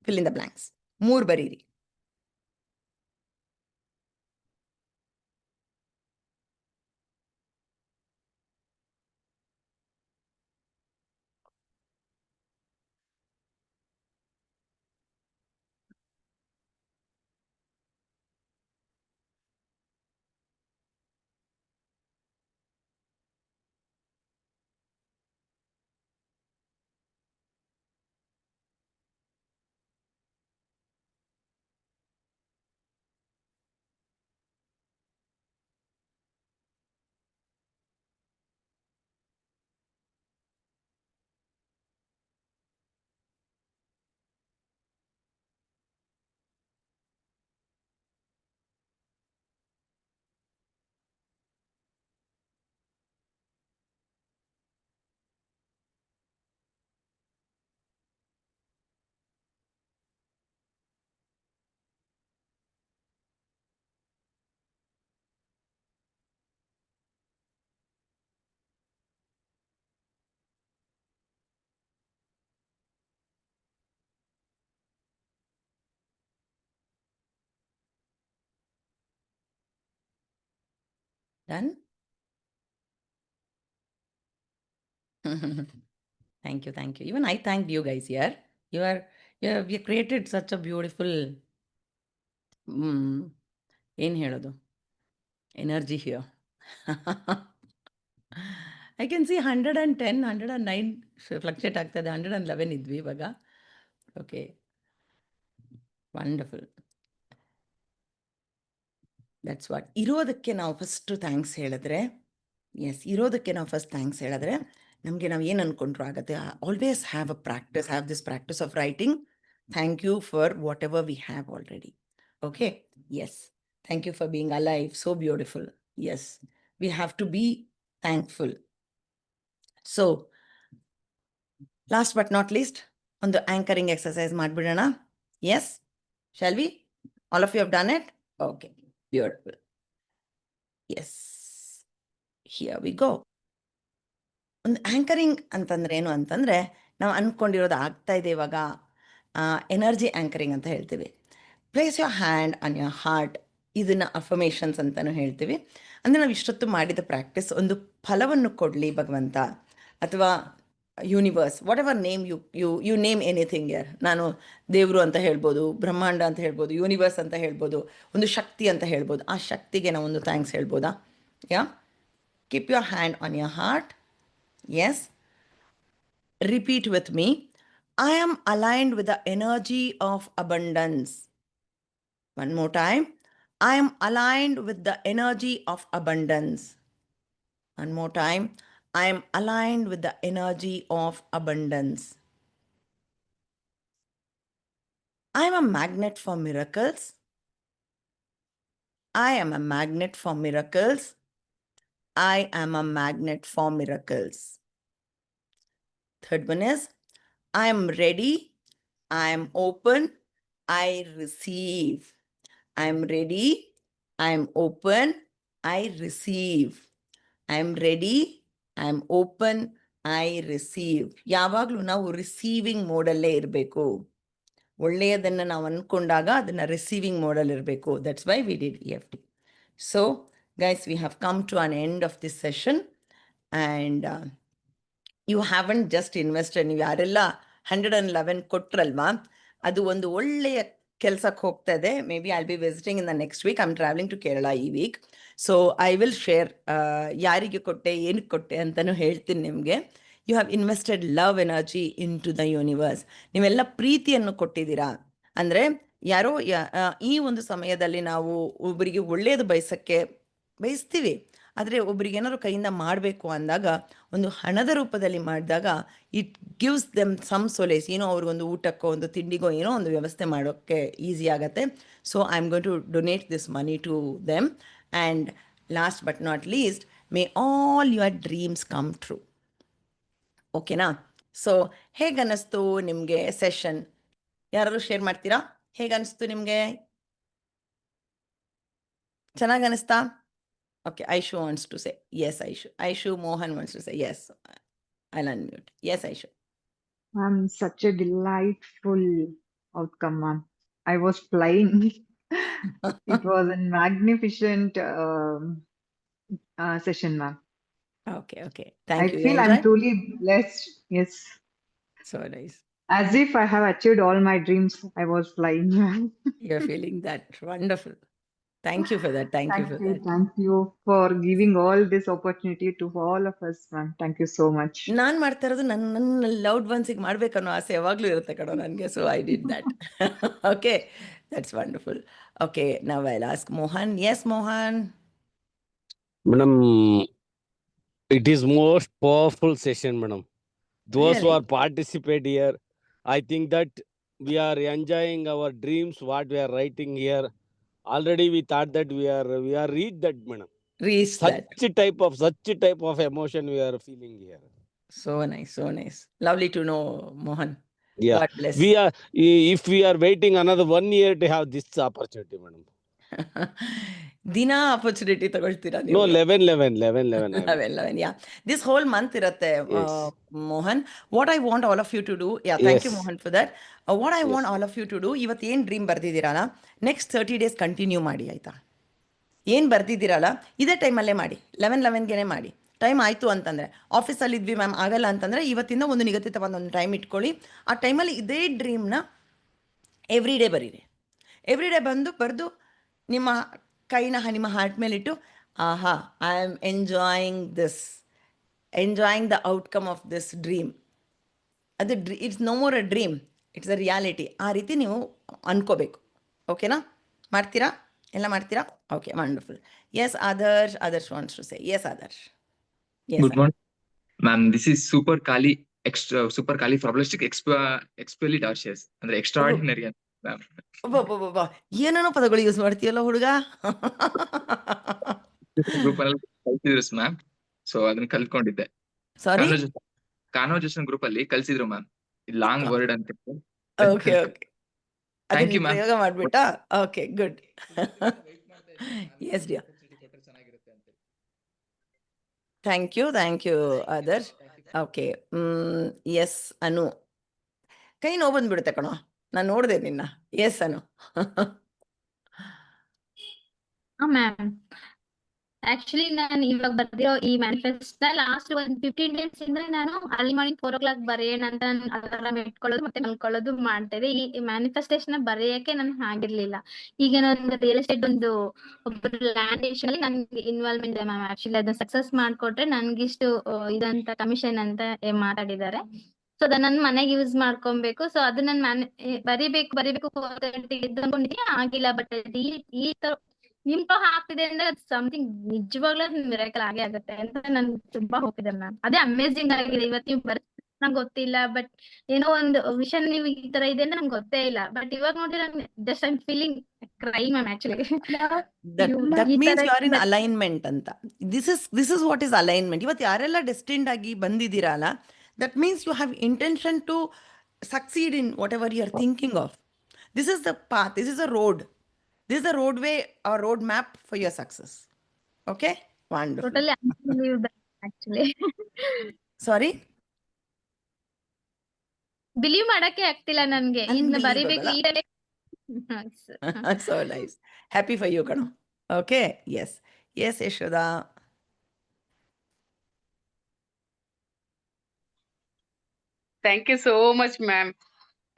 fill in the blanks. 3 ಬರೀರಿ. Done? Thank you, thank you. Even I thanked you guys here. You created such a beautiful, ಏನು ಹೇಳೋದು, energy here. I can C 110, 109 fluctuate ಆಗ್ತಾಯಿದೆ. 111 ಇದ್ವಿ ಇವಾಗ. Okay, wonderful. That's what. ಇರೋದಕ್ಕೆ ನಾವು first thanks ಹೇಳಿದ್ರೆ, ಇರೋದಕ್ಕೆ ನಾವು ಫಸ್ಟ್ ಥ್ಯಾಂಕ್ಸ್ ಹೇಳಿದ್ರೆ ನಮಗೆ ನಾವು ಏನು ಅಂದ್ಕೊಂಡ್ರು ಆಗುತ್ತೆ. Always have this practice of writing thank you for whatever we have already. Okay, yes, thank you for being alive, so beautiful. Yes, we have to be thankful. So last but not least ಒಂದು anchoring exercise ಮಾಡಿಬಿಡೋಣ. Yes, shall we? All of you have done it? Okay, beautiful. Yes, here we go. ಒಂದು anchoring ಅಂತಂದ್ರೆ ಏನು ಅಂತಂದರೆ, ನಾವು ಅಂದ್ಕೊಂಡಿರೋದು ಆಗ್ತಾ ಇದೆ ಇವಾಗ. ಎನರ್ಜಿ ಆಂಕರಿಂಗ್ ಅಂತ ಹೇಳ್ತೀವಿ. Place your hand on your heart. ಇದನ್ನು ಅಫರ್ಮೇಷನ್ಸ್ ಅಂತಲೂ ಹೇಳ್ತೀವಿ. ಅಂದರೆ ನಾವು ಇಷ್ಟೊತ್ತು ಮಾಡಿದ ಪ್ರಾಕ್ಟೀಸ್ ಒಂದು ಫಲವನ್ನು ಕೊಡಲಿ ಭಗವಂತ, ಅಥವಾ universe, whatever name you name anything ಯರ್. ನಾನು ದೇವರು ಅಂತ ಹೇಳ್ಬೋದು, ಬ್ರಹ್ಮಾಂಡ ಅಂತ ಹೇಳ್ಬೋದು, ಯೂನಿವರ್ಸ್ ಅಂತ ಹೇಳ್ಬೋದು, ಒಂದು ಶಕ್ತಿ ಅಂತ ಹೇಳ್ಬೋದು. ಆ ಶಕ್ತಿಗೆ ನಾವು ಒಂದು ಥ್ಯಾಂಕ್ಸ್ ಹೇಳ್ಬೋದಾ? Yeah, keep your hand on your heart. Yes. Repeat with me. I am aligned with the energy of abundance. One more time. I am aligned with the energy of abundance. One more time. I am aligned with the energy of abundance. I am a magnet for miracles. I am a magnet for miracles. I am a magnet for miracles. Third one is, I am ready, I am open, I receive. I am ready, I am open, I receive. I am ready, I am open, I receive. ಯಾವಾಗಲೂ ನಾವು receiving ಮೋಡಲ್ಲೇ ಇರಬೇಕು. ಒಳ್ಳೆಯದನ್ನು ನಾವು ಅಂದ್ಕೊಂಡಾಗ ಅದನ್ನು receiving ಮೋಡಲ್ಲಿ ಇರಬೇಕು. That's why we did EFT. So guys, we have come to an end of this session. And you haven't just invested. ನೀವು ಯಾರೆಲ್ಲ 111 ಕೊಟ್ರಲ್ವಾ, ಅದು ಒಂದು ಒಳ್ಳೆಯ ಕೆಲಸಕ್ಕೆ ಹೋಗ್ತಾ ಇದೆ. Maybe I'll be visiting in the next week. I am travelling to Kerala ಈ week. So I will share ಯಾರಿಗೆ ಕೊಟ್ಟೆ, ಏನಕ್ಕೆ ಕೊಟ್ಟೆ ಅಂತಲೂ ಹೇಳ್ತೀನಿ ನಿಮಗೆ. You have invested love energy into the universe. ನೀವೆಲ್ಲ ಪ್ರೀತಿಯನ್ನು ಕೊಟ್ಟಿದ್ದೀರಾ. ಅಂದರೆ ಯಾರೋ ಈ ಒಂದು ಸಮಯದಲ್ಲಿ ನಾವು ಒಬ್ಬರಿಗೆ ಒಳ್ಳೆಯದು ಬಯಸ್ತೀವಿ. ಆದರೆ ಒಬ್ರಿಗೆ ಏನಾದ್ರು ಕೈಯಿಂದ ಮಾಡಬೇಕು ಅಂದಾಗ, ಒಂದು ಹಣದ ರೂಪದಲ್ಲಿ ಮಾಡಿದಾಗ it gives them some solace. ಏನೋ ಅವ್ರಿಗೊಂದು ಊಟಕ್ಕೋ ಒಂದು ತಿಂಡಿಗೋ ಏನೋ ಒಂದು ವ್ಯವಸ್ಥೆ ಮಾಡೋಕ್ಕೆ ಈಸಿ ಆಗುತ್ತೆ. So I am going to donate this money to them. And last but not least, may all your dreams come true. ಓಕೆನಾ? ಸೊ ಹೇಗನ್ನಿಸ್ತು ನಿಮಗೆ ಸೆಷನ್? ಯಾರಾದ್ರು ಶೇರ್ ಮಾಡ್ತೀರಾ? ಹೇಗನ್ನಿಸ್ತು ನಿಮಗೆ? ಚೆನ್ನಾಗಿ ಅನ್ನಿಸ್ತಾ? Okay, Aishu wants to say. Yes, Aishu. Aishu Mohan wants to say. Yes. I'll unmute. Yes, Aishu. Ma'am, such a delightful outcome, ma'am. I was flying. It was a magnificent session, ma'am. Okay. Thank you. I feel I'm truly blessed. Yes. So nice. As if I have achieved all my dreams. I was flying, ma'am. You're feeling that. Wonderful. Thank you for that. Thank you for that. Thank you for giving all this opportunity to all of us, ma'am. Thank you so much. ನಾನು ಮಾಡ್ತಾ ಇರೋದು ನನ್ನ loved ಒನ್ಸಿಗೆ ಮಾಡ್ಬೇಕನ್ನೋ ಆಸೆ ಯಾವಾಗಲೂ ಇರುತ್ತೆ ಕಣೋ ನನಗೆ. So I did that. Okay, that's wonderful. Okay, now I'll ask Mohan. Yes Mohan. Madam, it is most powerful session, madam. Those who Really? are participate here, I think that we are enjoying our dreams, what we are writing here. Already we thought that we are reached that, madam. Reach that. Such type of emotion we are feeling here. So nice, so nice. Lovely to know, Mohan. Yeah. God bless. If we are waiting another 1 year to have this opportunity, madam. ದಿನ opportunity ತಗೊಳ್ತೀರಾ ನೀವು? No, 11. 11, yeah. This whole month irutte, Yes. Mohan. What I want all of you to do, yeah, thank you Yes. Mohan for that. What I Yes. want all of you to do, ಇವತ್ತು ಏನು dream ಬರ್ದಿದ್ದೀರಲ್ಲ, next 30 days continue ಮಾಡಿ, ಆಯಿತಾ? ಏನು ಬರ್ದಿದ್ದೀರಲ್ಲ ಇದೇ ಟೈಮಲ್ಲೇ ಮಾಡಿ. 11ಗೆ ಮಾಡಿ. Time ಆಯಿತು ಅಂತಂದರೆ, ಆಫೀಸಲ್ಲಿ ಇದ್ವಿ ಮ್ಯಾಮ್ ಆಗಲ್ಲ ಅಂತಂದರೆ, ಇವತ್ತಿಂದ ಒಂದು ನಿಗದಿತವಾದ ಒಂದು ಟೈಮ್ ಇಟ್ಕೊಳ್ಳಿ. ಆ ಟೈಮಲ್ಲಿ ಇದೇ ಡ್ರೀಮ್ನ ಎವ್ರಿ ಡೇ ಬರೀರಿ. ಎವ್ರಿ ಡೇ ಬರೆದು ನಿಮ್ಮ ಕೈನ ನಿಮ್ಮ ಹಾರ್ಟ್ ಮೇಲಿಟ್ಟು, ಆಹಾ, I am enjoying the outcome of this dream. ಅದು it's no more a dream, it's a reality. ಆ ರೀತಿ ನೀವು ಅನ್ಕೋಬೇಕು. ಓಕೆನಾ? ಮಾಡ್ತೀರಾ? ಎಲ್ಲ ಮಾಡ್ತೀರಾ? Okay, wonderful. Yes, Adarsh wants to say. Yes, Adarsh. Good morning, ma'am. This is supercalifragilistic expialidocious. ಅಂದ್ರೆ extraordinary, ma'am. ಏನೇನೋ ಪದಗಳು ಯೂಸ್ ಮಾಡ್ತೀಯಲ್ಲ ಹುಡುಗ. ಗ್ರೂಪ್ ಅಲ್ಲಿ ಕಲ್ತಿದ್ರು ಮ್ಯಾಮ್, ಸೊ ಅದನ್ನ ಕಲ್ತ್ಕೊಂಡಿದ್ದೆ. ಸಾರಿ. ಕಾನ್ವರ್ಸೇಷನ್ ಗ್ರೂಪ್ ಅಲ್ಲಿ ಕಳ್ಸಿದ್ರು ಮ್ಯಾಮ್ ಲಾಂಗ್ ವರ್ಡ್ ಅಂತ. ಓಕೆ ಓಕೆ, ಅದು Thank you, ನೀವು ma'am. ಪ್ರಯೋಗ ಮಾಡ್ಬಿಟ್ಟಾ? Okay, good. Yes dear, thank you Adarsh. Okay, yes Anu, ಕೈ ನೋವು ಬಂದ್ಬಿಡುತ್ತೆ ಕಣೋ, ನಾನು ನೋಡಿದೆ ನಿನ್ನ. ಎಸ್ ಅನು. ಮ್ಯಾಮ್ ಆಕ್ಚುಲಿ ನಾನು ಇವಾಗ ಬರ್ದಿರೋ ಈ ಮ್ಯಾನಿಫೆಸ್ಟ್ ಲಾಸ್ಟ್ ಒಂದು 15 ಡೇಸ್ ಇಂದ ನಾನು ಅರ್ಲಿ ಮಾರ್ನಿಂಗ್ 4 o'clock ಬರೆಯೋಣ ಅಂತ ಅಲಾರಾಮ್ ಇಟ್ಕೊಳ್ಳೋದು ಮತ್ತೆ ಮಲ್ಕೊಳ್ಳೋದು ಮಾಡ್ತಾ ಇದ್ದೆ. ಈ ಮ್ಯಾನಿಫೆಸ್ಟೇಷನ್ ಬರೆಯಕ್ಕೆ ನನ್ಗೆ ಆಗಿರ್ಲಿಲ್ಲ. ಈಗ ನನ್ಗೆ ರಿಯಲ್ ಎಸ್ಟೇಟ್ ಒಂದು ಒಬ್ಬರು ಲ್ಯಾಂಡ್ ಅಲ್ಲಿ ನನ್ಗೆ ಇನ್ವಾಲ್ವ್ಮೆಂಟ್ ಇದೆ ಮ್ಯಾಮ್. ಆಕ್ಚುಲಿ ಅದನ್ನ ಸಕ್ಸಸ್ ಮಾಡ್ಕೊಟ್ರೆ ನನ್ಗಿಷ್ಟು ಇದಂತ ಕಮಿಷನ್ ಅಂತ ಮಾತಾಡಿದ್ದಾರೆ. ಸೊ ಅದನ್ನ ನನ್ ಮನೆಗೆ ಯೂಸ್ ಮಾಡ್ಕೊಬೇಕು. ಸೊ ಅದನ್ನ ನಾನು ಬರಿಬೇಕು 4 ಗಂಟೆಗೆ ಎದ್ದು ಅನ್ಕೊಂಡಿದ್ದೀನಿ, ಆಗಿಲ್ಲ. ಬಟ್ ಈ ತರ ನಿಂಪ ಹಾಕ್ತಿದೆ ಅಂದ್ರೆ ಸಮಥಿಂಗ್ ನಿಜವಾಗ್ಲೂ ಮಿರಾಕಲ್ ಆಗೇ ಆಗುತ್ತೆ ಅಂತ ನನ್ಗೆ ತುಂಬಾ ಹೋಗ್ತಿದೆ ಮ್ಯಾಮ್. ಅದೇ ಅಮೇಸಿಂಗ್ ಆಗಿದೆ. ಇವತ್ತು ನೀವು ನಂಗೆ ಗೊತ್ತಿಲ್ಲ, ಬಟ್ ಏನೋ ಒಂದು ವಿಷನ್ ನೀವು ಈ ತರ ಇದೆ ಅಂತ ನಂಗೆ ಗೊತ್ತೇ ಇಲ್ಲ. ಬಟ್ ಇವಾಗ ನೋಡಿದ್ರೆ just I feeling cry ma'am actually. That means you are in alignment ಅಂತ. This is what is alignment. ಇವತ್ತು ಯಾರೆಲ್ಲ ಡೆಸ್ಟಿನ್ಡ್ ಆಗಿ ಬಂದಿದ್ದೀರಲ್ಲ, that means you have intention to succeed in whatever you are thinking of. This is the path, this is a road. This is the roadway or road map for your success. Okay? Wonderful. Totally believe that actually. Sorry? Believe ಮಾಡಕ್ಕೆ ಆಗ್ತಿಲ್ಲ ನನ್ಗೆ. ಇದನ್ನ ಬರಿಬೇಕು ಈ ತರ. So nice. Happy for you, Kanu. Okay? Yes. Yes, Yashoda. Thank you so much, ma'am.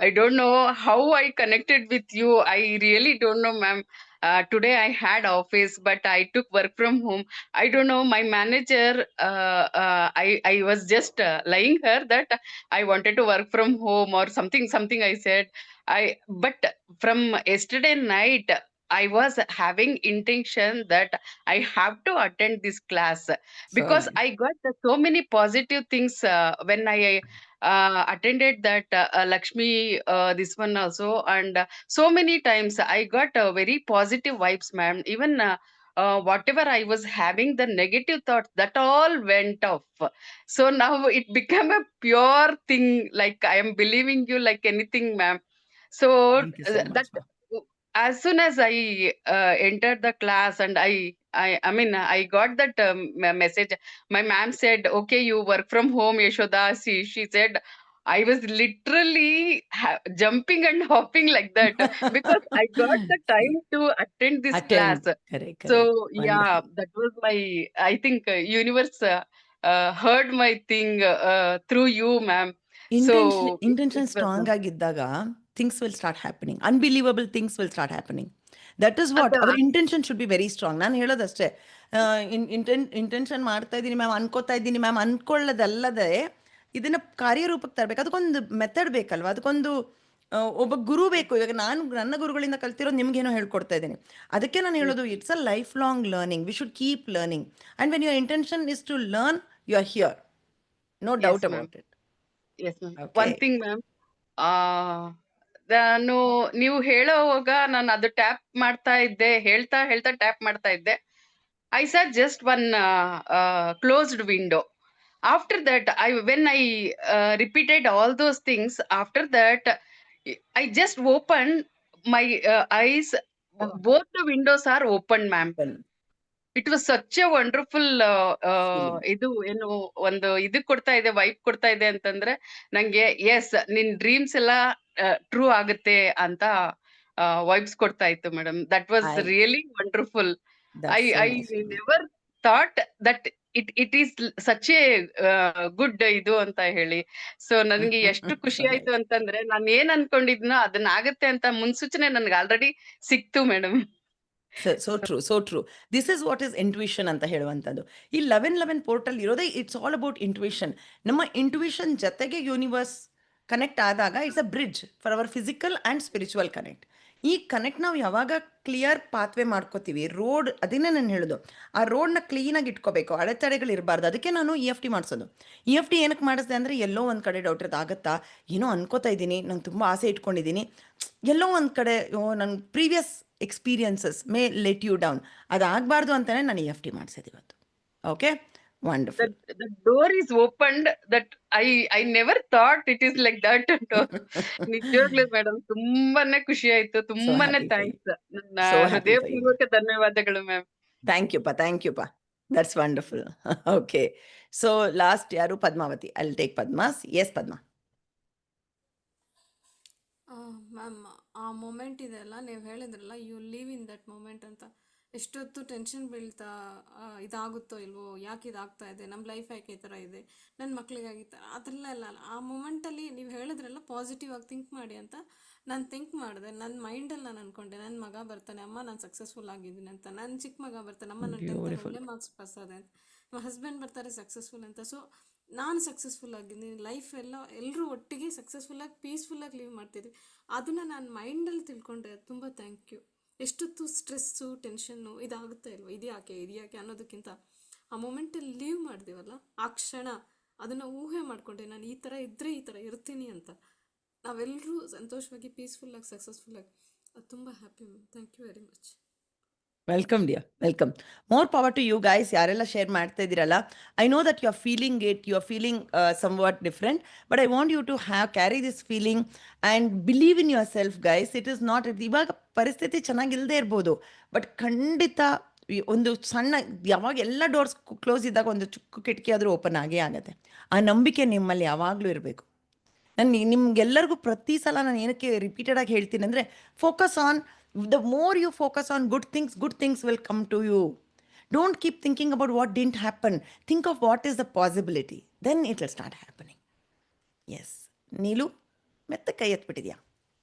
I don't know how I connected with you. I really don't know, ma'am. Today I had office, but I took work from home. I don't know. My manager, I was just lying her that I wanted to work from home or something I said. But from yesterday night, I was having intention that I have to attend this class because nice. I got so many positive things when I attended that Lakshmi, this one also, and so many times I got very positive vibes, ma'am. Even whatever I was having the negative thoughts, that all went off. So now it became a pure thing, like I am believing you like anything, ma'am. So Thank you so much, that ma'am. as soon as I entered the class and I mean I got that message. My ma'am said, okay, you work from home, Yashoda. She said, I was literally jumping and hopping like that because I got the time to attend this class. Correct. So Wonderful. yeah, that was my, I think universe heard my thing through you, ma'am. Intention strong ಆಗಿದ್ದಾಗ things will start happening. Unbelievable things will start happening. That is what our intention should be very strong. ನಾನು ಹೇಳೋದಷ್ಟೇ, intention ಮಾಡ್ತಾ ಇದ್ದೀನಿ ma'am, ಅನ್ಕೋತಾ ಇದ್ದೀನಿ ma'am, ಅನ್ಕೊಳ್ಳೋದಲ್ಲದೆ ಇದನ್ನ ಕಾರ್ಯರೂಪಕ್ಕೆ ತರಬೇಕು. ಅದಕ್ಕೊಂದು method ಬೇಕಲ್ವಾ, ಅದಕ್ಕೊಂದು ಒಬ್ಬ ಗುರು ಬೇಕು. ಇವಾಗ ನಾನು ನನ್ನ ಗುರುಗಳಿಂದ ಕಲ್ತಿರೋದು ನಿಮ್ಗೇನೋ ಹೇಳ್ಕೊಡ್ತಾ ಇದ್ದೀನಿ. ಅದಕ್ಕೆ ನಾನು ಹೇಳೋದು, it's a life long learning. We should keep learning. And when your intention is to learn, you are here. No doubt about it. Yes, ma'am. One thing, ma'am. ನಾನು ನೀವು ಹೇಳೋವಾಗ ನಾನು ಅದು ಟ್ಯಾಪ್ ಮಾಡ್ತಾ ಇದ್ದೆ, ಹೇಳ್ತಾ ಟ್ಯಾಪ್ ಮಾಡ್ತಾ ಇದ್ದೆ. I saw just one closed window. After that, when I repeated all those things, after that, I just opened my eyes. Both the windows are open, ma'am. It was such a wonderful ಇದು ಏನು ಒಂದು ಇದು ಕೊಡ್ತಾ ಇದೆ, vibe ಕೊಡ್ತಾ ಇದೆ ಅಂತಂದ್ರೆ ನಂಗೆ ಎಸ್ ನಿನ್ ಡ್ರೀಮ್ಸ್ ಎಲ್ಲ ಟ್ರೂ ಆಗುತ್ತೆ ಅಂತ ವೈಬ್ಸ್ ಕೊಡ್ತಾ ಇತ್ತು madam. That was really wonderful. I never thought that it is such a good ಇದು ಅಂತ ಹೇಳಿ. ಸೊ ನನ್ಗೆ ಎಷ್ಟು ಖುಷಿ ಆಯ್ತು ಅಂತಂದ್ರೆ, ನಾನು ಏನ್ ಅನ್ಕೊಂಡಿದ್ನೋ ಅದನ್ನ ಆಗತ್ತೆ ಅಂತ ಮುನ್ಸೂಚನೆ ನನ್ಗೆ ಆಲ್ರೆಡಿ ಸಿಕ್ತು madam. So true. This is what is intuition ಅಂತ ಹೇಳುವಂಥದ್ದು. ಈ 1111 ಪೋರ್ಟಲ್ ಇರೋದೇ ಇಟ್ಸ್ ಆಲ್ ಅಬೌಟ್ ಇಂಟ್ಯೂಷನ್. ನಮ್ಮ ಇಂಟ್ಯೂಷನ್ ಜೊತೆಗೆ ಯೂನಿವರ್ಸ್ ಕನೆಕ್ಟ್ ಆದಾಗ it's a bridge for our physical and spiritual connect. ಈ ಕನೆಕ್ಟ್ ನಾವು ಯಾವಾಗ ಕ್ಲಿಯರ್ ಪಾತ್ವೇ ಮಾಡ್ಕೋತೀವಿ, ರೋಡ್, ಅದನ್ನೇ ನಾನು ಹೇಳೋದು, ಆ ರೋಡ್ನ ಕ್ಲೀನಾಗಿ ಇಟ್ಕೋಬೇಕು, ಅಡೆತಡೆಗಳು ಇರಬಾರ್ದು. ಅದಕ್ಕೆ ನಾನು EFT ಮಾಡಿಸೋದು. EFT ಏನಕ್ಕೆ ಮಾಡಿಸಿದೆ ಅಂದರೆ, ಎಲ್ಲೋ ಒಂದು ಕಡೆ ಡೌಟ್ ಇರೋದು, ಆಗುತ್ತಾ ಏನೋ ಅನ್ಕೋತಾ ಇದ್ದೀನಿ, ನಂಗೆ ತುಂಬ ಆಸೆ ಇಟ್ಕೊಂಡಿದ್ದೀನಿ, ಎಲ್ಲೋ ಒಂದು ಕಡೆ ನನ್ನ previous experiences may let you down, ಅದಾಗಬಾರ್ದು ಅಂತಲೇ ನಾನು EFT ಮಾಡಿಸಿದೆ ಇವತ್ತು. Okay, wonderful. The door is opened that I never thought it is like that. ನಿಜವಾಗ್ಲೂ ಮೇಡಮ್ ತುಂಬಾನೇ ಖುಷಿ ಆಯ್ತು. ತುಂಬಾನೇ happy for you. ಥ್ಯಾಂಕ್ಸ್. ನನ್ನ So happy for you. ಹೃದಯಪೂರ್ವಕ ಧನ್ಯವಾದಗಳು ಮ್ಯಾಮ್. ಥ್ಯಾಂಕ್ ಯು ಪಾ. That's wonderful. Okay, so last ಯಾರು? Padmavati. I will take Padmas. Yes Padma. Ma'am, ಆ ಮೊಮೆಂಟ್ ಇದೆಯಲ್ಲ, ನೀವು ಹೇಳಿದ್ರಲ್ಲ, you live in that moment ಅಂತ. ಎಷ್ಟೊತ್ತು ಟೆನ್ಷನ್ ಬೀಳ್ತಾ ಇದಾಗುತ್ತೋ ಇಲ್ವೋ, ಯಾಕೆ ಇದಾಗ್ತಾ ಇದೆ, ನಮ್ಮ ಲೈಫ್ ಯಾಕೆ ಈ ಥರ ಇದೆ, ನನ್ನ ಮಕ್ಳಿಗಾಗಿ ಈ ಥರ, ಅದೆಲ್ಲ ಇಲ್ಲ. ಆ ಮೊಮೆಂಟಲ್ಲಿ ನೀವು ಹೇಳಿದ್ರಲ್ಲ ಪಾಸಿಟಿವ್ ಆಗಿ ಥಿಂಕ್ ಮಾಡಿ ಅಂತ. ನಾನು ಥಿಂಕ್ ಮಾಡಿದೆ. ನನ್ನ ಮೈಂಡಲ್ಲಿ ನಾನು ಅಂದ್ಕೊಂಡೆ, ನನ್ನ ಮಗ ಬರ್ತಾನೆ, ಅಮ್ಮ ನಾನು ಸಕ್ಸಸ್ಫುಲ್ ಆಗಿದ್ದೀನಿ ಅಂತ. ನನ್ನ ಚಿಕ್ಕ ಮಗ ಬರ್ತಾನೆ, ಅಮ್ಮ ನನ್ನ 10th ಒಳ್ಳೆ ಮಾರ್ಕ್ಸ್ ಪಾಸ್ ಆದೆ ಅಂತ. ನಮ್ಮ ಹಸ್ಬೆಂಡ್ ಬರ್ತಾರೆ ಸಕ್ಸಸ್ಫುಲ್ ಅಂತ. ಸೊ ನಾನು ಸಕ್ಸಸ್ಫುಲ್ ಆಗಿದ್ದೀನಿ. ಲೈಫ್ ಎಲ್ಲರೂ ಒಟ್ಟಿಗೆ ಸಕ್ಸಸ್ಫುಲ್ಲಾಗಿ ಪೀಸ್ಫುಲ್ಲಾಗಿ ಲೀವ್ ಮಾಡ್ತಿದ್ವಿ. ಅದನ್ನು ನಾನು ಮೈಂಡಲ್ಲಿ ತಿಳ್ಕೊಂಡೆ. ತುಂಬ ಥ್ಯಾಂಕ್ ಯು. ಎಷ್ಟೊತ್ತು ಸ್ಟ್ರೆಸ್ಸು, ಟೆನ್ಷನ್ನು ಇದಾಗುತ್ತಾ ಇಲ್ವ, ಇದ್ಯಾಕೆ ಅನ್ನೋದಕ್ಕಿಂತ ಆ ಮೊಮೆಂಟಲ್ಲಿ ಲೀವ್ ಮಾಡಿದೀವಲ್ಲ, ಆ ಕ್ಷಣ ಅದನ್ನು ಊಹೆ ಮಾಡಿಕೊಂಡೆ, ನಾನು ಈ ಥರ ಇದ್ದರೆ ಈ ಥರ ಇರ್ತೀನಿ ಅಂತ. ನಾವೆಲ್ಲರೂ ಸಂತೋಷವಾಗಿ ಪೀಸ್ಫುಲ್ಲಾಗಿ ಸಕ್ಸಸ್ಫುಲ್ಲಾಗಿ, ಅದು ತುಂಬ happy ma'am. Thank you very much. Welcome dear, welcome. More power to you guys. ಯಾರೆಲ್ಲ ಶೇರ್ ಮಾಡ್ತಾ ಇದ್ದೀರಲ್ಲ, I know that you are feeling it, you are feeling somewhat different, but I want you to carry this feeling and believe in yourself guys. It is not, ಇವಾಗ ಪರಿಸ್ಥಿತಿ ಚೆನ್ನಾಗಿಲ್ಲದೆ ಇರ್ಬೋದು, but ಖಂಡಿತ ಒಂದು ಸಣ್ಣ, ಯಾವಾಗ ಎಲ್ಲ doors close ಇದ್ದಾಗ ಒಂದು ಚಿಕ್ಕ ಕಿಟಕಿ ಆದರೂ ಓಪನ್ ಆಗೇ ಆಗುತ್ತೆ. ಆ ನಂಬಿಕೆ ನಿಮ್ಮಲ್ಲಿ ಯಾವಾಗಲೂ ಇರಬೇಕು. ನಾನು ನಿಮ್ಗೆಲ್ಲರಿಗೂ ಪ್ರತಿ ಸಲ ನಾನು ಏನಕ್ಕೆ ರಿಪೀಟೆಡ್ ಆಗಿ ಹೇಳ್ತೀನಿ ಅಂದರೆ, focus on the more you focus on good things will come to you. Don't keep thinking about what didn't happen. Think of what is the possibility. Then it will start happening. Yes. Neelu, mette kai etbitidya.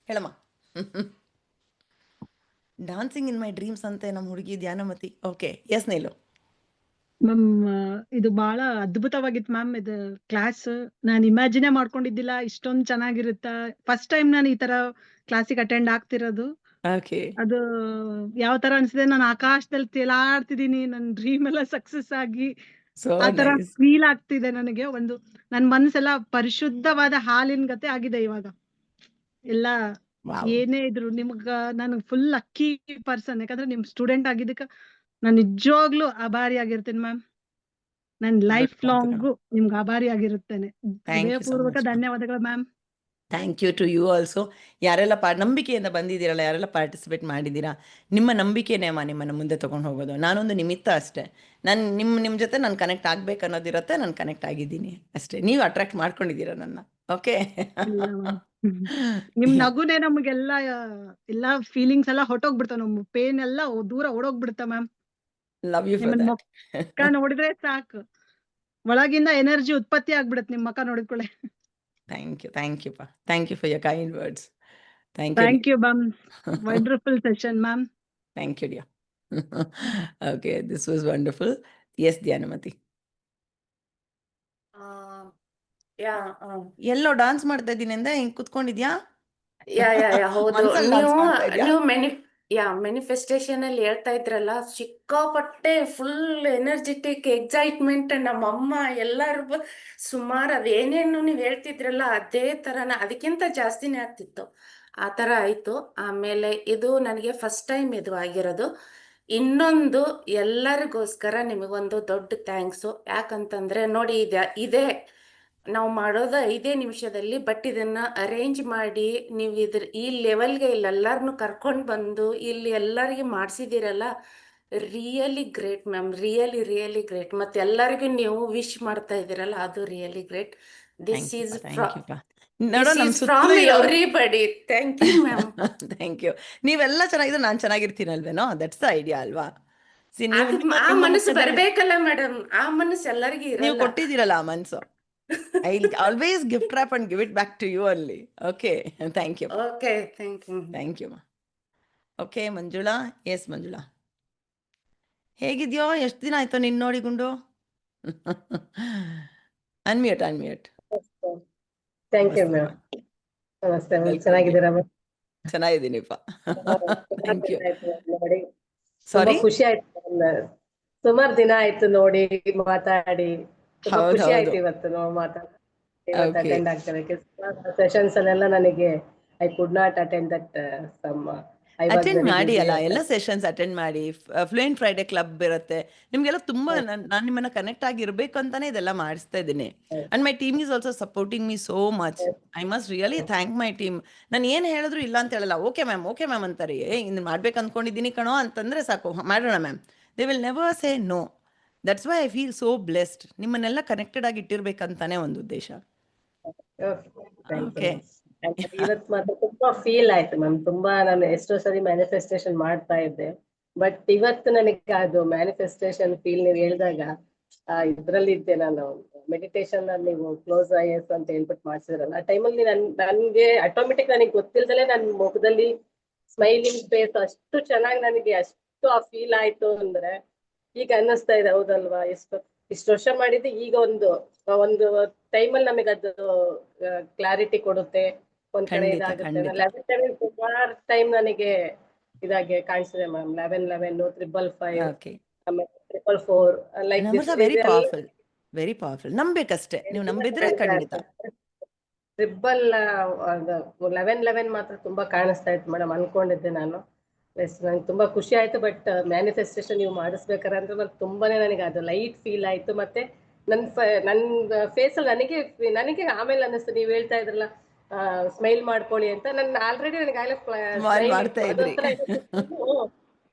Helama. Dancing in my dreams ante nam hudigi ಧ್ಯಾನಮತಿ. Okay. Yes, Neelu. Ma'am, ಇದು ಬಹಳ ಅದ್ಭುತವಾಗಿತ್ತು ma'am. ಇದು class ನಾನು ಇಮ್ಯಾಜಿನೇ ಮಾಡ್ಕೊಂಡಿದ್ದಿಲ್ಲ ಇಷ್ಟೊಂದು ಚೆನ್ನಾಗಿರುತ್ತಾ. First time ನಾನು ಈ ತರ ಕ್ಲಾಸಿಗೆ ಅಟೆಂಡ್ ಆಗ್ತಿರೋದು. Okay. ಅದು ಯಾವ ತರ ಅನ್ಸಿದೆ, ನಾನು ಆಕಾಶದಲ್ಲಿ ತೇಲಾಡ್ತಿದ್ದೀನಿ, ನನ್ನ ಡ್ರೀಮ್ ಎಲ್ಲ ಸಕ್ಸಸ್ ಆಗಿ So ಆ ತರ nice. ಫೀಲ್ ಆಗ್ತಿದೆ ನನಗೆ. ನನ್ನ ಮನಸ್ಸೆಲ್ಲ ಪರಿಶುದ್ಧವಾದ ಹಾಲಿನ ಗತೆ ಆಗಿದೆ ಇವಾಗ. ಎಲ್ಲ Wow. ಏನೇ ಇದ್ರು ನಾನು ಫುಲ್ ಲಕ್ಕಿ ಪರ್ಸನ್. ಯಾಕಂದ್ರೆ ನಿಮ್ ಸ್ಟೂಡೆಂಟ್ ಆಗಿದ್ದಕ್ಕೆ ನಾನು ನಿಜವಾಗ್ಲೂ ಆಭಾರಿ ಆಗಿರ್ತೇನೆ ಮ್ಯಾಮ್. ನನ್ನ ಲೈಫ್ ಲಾಂಗ್ ನಿಮ್ಗೆ ಆಭಾರಿ ಆಗಿರುತ್ತೇನೆ. Thank you so ಹೃದಯಪೂರ್ವಕ much, ma'am. ಧನ್ಯವಾದಗಳು ma'am. Thank you to you also. ಯಾರೆಲ್ಲ ನಂಬಿಕೆಯಿಂದ ಬಂದಿದ್ದೀರಲ್ಲ, ಯಾರೆಲ್ಲ ಪಾರ್ಟಿಸಿಪೇಟ್ ಮಾಡಿದ್ದೀರಾ, ನಿಮ್ಮ ನಂಬಿಕೆನೇ ಅಮ್ಮ ನಿಮ್ಮನ್ನು ಮುಂದೆ ತೊಗೊಂಡು ಹೋಗೋದು. ನಾನೊಂದು ನಿಮಿತ್ತ ಅಷ್ಟೇ. ನಾನು ನಿಮ್ಮ ಜೊತೆ ನಾನು ಕನೆಕ್ಟ್ ಆಗ್ಬೇಕು ಅನ್ನೋದಿರುತ್ತೆ, ನಾನು ಕನೆಕ್ಟ್ ಆಗಿದ್ದೀನಿ ಅಷ್ಟೇ. ನೀವು ಅಟ್ರಾಕ್ಟ್ ಮಾಡ್ಕೊಂಡಿದ್ದೀರಾ ನನ್ನ. ಓಕೆ. ನಿಮ್ ನಗುನೇ ನಮಗೆಲ್ಲ ಎಲ್ಲ ಫೀಲಿಂಗ್ಸ್ ಎಲ್ಲ ಹೊಟ್ಟೋಗ್ಬಿಡ್ತಾವ. ನಮ್ಮ ಪೇನ್ ಎಲ್ಲ ದೂರ ಓಡೋಗ್ಬಿಡ್ತಾ ಮ್ಯಾಮ್. ಲವ್ ಯು ಫಾರ್ ನಿಮ್ಮನ್ ದಟ್. ಮುಖ ನೋಡಿದ್ರೆ ಸಾಕು, ಒಳಗಿಂದ ಎನರ್ಜಿ ಉತ್ಪತ್ತಿ ಆಗ್ಬಿಡತ್ತೆ ನಿಮ್ ಮುಖ ನೋಡಿದ್ಕೊಳ್ಳೆ. ಥ್ಯಾಂಕ್ ಯು ಪಾ. Thank you for your kind words. Thank you. Thank you ma'am. Wonderful session ma'am. Thank you dear. Okay, this was wonderful. Yes Dhyanamati. ಎಲ್ಲೋ ಡಾನ್ಸ್ ಮಾಡ್ತಾ ಇದ್ದೀನಿ ಅಂದೆ, ಹಿಂಗ್ ಕುತ್ಕೊಂಡಿದ್ಯಾ? ಹೌದು. ಮನ್ಸಲ್ಲಿ dance ಮಾಡ್ತಾ ಇದ್ಯಾ? ನೀವು ಮ್ಯಾನಿಫೆಸ್ಟೇಷನ್ ಅಲ್ಲಿ ಹೇಳ್ತಾ ಇದ್ರಲ್ಲ, ಸಿಕ್ಕಾಪಟ್ಟೆ ಫುಲ್ ಎನರ್ಜೆಟಿಕ್ ಎಕ್ಸೈಟ್ಮೆಂಟ್. ನಮ್ಮಮ್ಮ ಎಲ್ಲರೂ ಸುಮಾರು ಅದೇನೇನು ನೀವು ಹೇಳ್ತಿದ್ರಲ್ಲ ಅದೇ ತರನ, ಅದಕ್ಕಿಂತ ಜಾಸ್ತಿನೇ ಆಗ್ತಿತ್ತು. ಆ ತರ ಆಯ್ತು. ಆಮೇಲೆ ಇದು ನನಗೆ ಫಸ್ಟ್ ಟೈಮ್ ಇದು ಆಗಿರೋದು. ಇನ್ನೊಂದು, ಎಲ್ಲರಿಗೋಸ್ಕರ ನಿಮಗೊಂದು ದೊಡ್ಡ ಥ್ಯಾಂಕ್ಸು. ಯಾಕಂತಂದ್ರೆ ನೋಡಿ, ಇದೇ ನಾವು ಮಾಡೋದು 5 ನಿಮಿಷದಲ್ಲಿ, ಬಟ್ ಇದನ್ನ ಅರೇಂಜ್ ಮಾಡಿ ನೀವು ಈ ಲೆವೆಲ್ಗೆ ಇಲ್ಲೆಲ್ಲರನ್ನು ಕರ್ಕೊಂಡು ಬಂದು ಇಲ್ಲಿ ಎಲ್ಲರಿಗೆ ಮಾಡಿಸಿದಿರಲ್ಲ, really great ma'am. Really great. ಮತ್ತೆ ಎಲ್ಲರಿಗೂ ನೀವು ವಿಶ್ ಮಾಡ್ತಾ ಇದ್ದೀರಲ್ಲ, ಅದು really great. This is from everybody. Thank you ma'am. Thank you. ನೀವೆಲ್ಲ ಚೆನ್ನಾಗಿದ್ರೆ ನಾನು ಚೆನ್ನಾಗಿರ್ತೀನಲ್ವೇನೋ, ದಟ್ಸ್ ದ ಐಡಿಯಾ ಅಲ್ವಾ? ಆ ಮನಸ್ಸು ಬರ್ಬೇಕಲ್ಲ ಮೇಡಮ್. ಆ ಮನಸ್ಸು ಎಲ್ಲರಿಗೂ ನೀವು ಇರಲ್ಲ. ಕೊಟ್ಟಿದ್ದೀರಲ್ಲ ಆ ಮನ್ಸು. I'll always gift wrap and give it back to you only. Okay. Thank you. Okay, thank you. Thank you, ma. Okay, Manjula. Yes Manjula. ಹೇಗಿದ್ಯೋ? ಎಷ್ಟು ದಿನ ಆಯ್ತು ನಿನ್ನ ನೋಡಿ ಗುಂಡು? ಅನ್ಮ್ಯೂಟ್. Thank you ma'am. ನಮಸ್ತೆ ಮ್ಯಾಮ್, ಚೆನ್ನಾಗಿದ್ದೀರಾ ಮ್ಯಾಮ್? ಚೆನ್ನಾಗಿದ್ದೀನಿಪ್ಪ. Thank you. ನೋಡಿ, ಸಾರಿ, ಖುಷಿ ಆಯ್ತು. ಸುಮಾರು ದಿನ ಆಯ್ತು ನೋಡಿ, ಮಾತಾಡಿ. ತುಂಬಾ ಹೌದು, ಖುಷಿ ಆಯ್ತು ಹೌದು. ಇವತ್ತು ನಾವು ಇವತ್ತು Okay. ಅಟೆಂಡ್ ಆಗ್ತೇವೆ. ಸೆಷನ್ಸ್ ಅಲ್ಲೆಲ್ಲ ನನಗೆ I could not attend that some I was attend very ಮಾಡಿ busy ಅಲ್ಲ, at ಎಲ್ಲ that. ಸೆಷನ್ಸ್ ಅಟೆಂಡ್ ಮಾಡಿ. ಫ್ಲೂಯೆಂಟ್ ಫ್ರೈಡೆ ಕ್ಲಬ್ ಇರುತ್ತೆ, ನಿಮ್ಗೆಲ್ಲ ತುಂಬಾ Yes, ನಾನು ನಿಮ್ಮನ್ನ ಕನೆಕ್ಟ್ ಆಗಿರ್ಬೇಕು ಅಂತಾನೆ ಇದೆಲ್ಲ ಮಾಡಿಸ್ತಾ ಇದ್ದೀನಿ. yes, and my team is also supporting me so much. yes, I must really yes. Thank my team. ನಾನು ಏನು ಹೇಳಿದ್ರು ಇಲ್ಲ ಅಂತ ಹೇಳಲ್ಲ, ಓಕೆ ಮ್ಯಾಮ್ ಅಂತಾರೆ. ಇನ್ನು ಮಾಡ್ಬೇಕು ಅಂದ್ಕೊಂಡಿದ್ದೀನಿ ಕಣೋ ಅಂತಂದ್ರೆ ಸಾಕು, ಮಾಡೋಣ ma'am. They will never say no. That's why I feel so blessed. ನಿಮ್ಮನ್ನೆಲ್ಲ ಕನೆಕ್ಟೆಡ್ ಆಗಿ ಇಟ್ಟಿರ್ಬೇಕಂತಾನೆ ಒಂದು ಉದ್ದೇಶ. Thank you okay. ಇವತ್ತು ಮಾತ್ರ ತುಂಬಾ ಫೀಲ್ ಆಯ್ತು ಮ್ಯಾಮ್. ತುಂಬಾ ನಾನು ಎಷ್ಟೋ ಸರಿ ಮ್ಯಾನಿಫೆಸ್ಟೇಷನ್ ಮಾಡ್ತಾ ಇದ್ದೆ, ಬಟ್ ಇವತ್ತು ನನಗೆ ಅದು ಮ್ಯಾನಿಫೆಸ್ಟೇಷನ್ ಫೀಲ್ ನೀವು ಹೇಳಿದಾಗ ಇದ್ರಲ್ಲಿ ಇದ್ದೆ ನಾನು. ಮೆಡಿಟೇಷನ್ ನೀವು ಕ್ಲೋಸ್ ಐಎಸ್ ಅಂತ ಹೇಳ್ಬಿಟ್ಟು ಮಾಡ್ಸಿದ್ರಲ್ಲ, ಆ ಟೈಮಲ್ಲಿ ನನ್ಗೆ ಆಟೋಮೆಟಿಕ್ ನನಗೆ ಗೊತ್ತಿಲ್ದಲೆ ನನ್ನ ಮುಖದಲ್ಲಿ ಸ್ಮೈಲಿಂಗ್ ಫೇಸ್ ಅಷ್ಟು ಚೆನ್ನಾಗಿ ನನಗೆ ಅಷ್ಟು ಆ ಫೀಲ್ ಆಯ್ತು ಅಂದ್ರೆ ಈಗ ಅನ್ನಿಸ್ತಾ ಇದೆ, ಹೌದಲ್ವಾ, ಇಷ್ಟು ವರ್ಷ ಮಾಡಿದ್ದು ಈಗ ಒಂದು ಟೈಮಲ್ಲಿ ನಮಗೆ ಅದು ಕ್ಲಾರಿಟಿ ಕೊಡುತ್ತೆ. ಒಂದ್ ಕಡೆ ಖಂಡಿತ ಇದಾಗುತ್ತೆ. ಖಂಡಿತ 11 ಸುಮಾರು ಟೈಮ್ ನನಗೆ ಇದಾಗೆ ಕಾಣಿಸಿದೆ ಮ್ಯಾಮ್. 11 555 ಓಕೆ. ಆಮೇಲೆ 444 like numbers this are very powerful, very powerful. ನಂಬೇಕಷ್ಟೇ, ನೀವು ನಂಬಿದ್ರೆ ಖಂಡಿತ. ಟ್ರಿಬಲ್ 11 ಮಾತ್ರ ತುಂಬಾ ಕಾಣಿಸ್ತಾ ಇತ್ತು ಮೇಡಮ್. ಅನ್ಕೊಂಡಿದ್ದೆ ನಾನು. ನಂಗೆ ತುಂಬಾ ಖುಷಿ ಆಯ್ತು. ಬಟ್ ಮ್ಯಾನಿಫೆಸ್ಟೇಷನ್ ನೀವು ಮಾಡಿಸ್ಬೇಕಾರೆ ಅಂದ್ರೆ ತುಂಬಾನೇ ನನಗೆ ಅದು ಲೈಟ್ ಫೀಲ್ ಆಯ್ತು. ಮತ್ತೆ ನನ್ನ ಫೇಸ್ ಅಲ್ಲಿ ನನಗೆ ಆಮೇಲೆ ಅನ್ನಿಸ್ತು, ನೀವು ಹೇಳ್ತಾ ಇದ್ರಲ್ಲ ಸ್ಮೈಲ್ ಮಾಡ್ಕೊಳ್ಳಿ ಅಂತ. ನನ್ನ ಆಲ್ರೆಡಿ ನನಗೆ ಆಗಲೇ ಸ್ಮೈಲ್ ಮಾಡ್ತಾ ಇದ್ರಿ.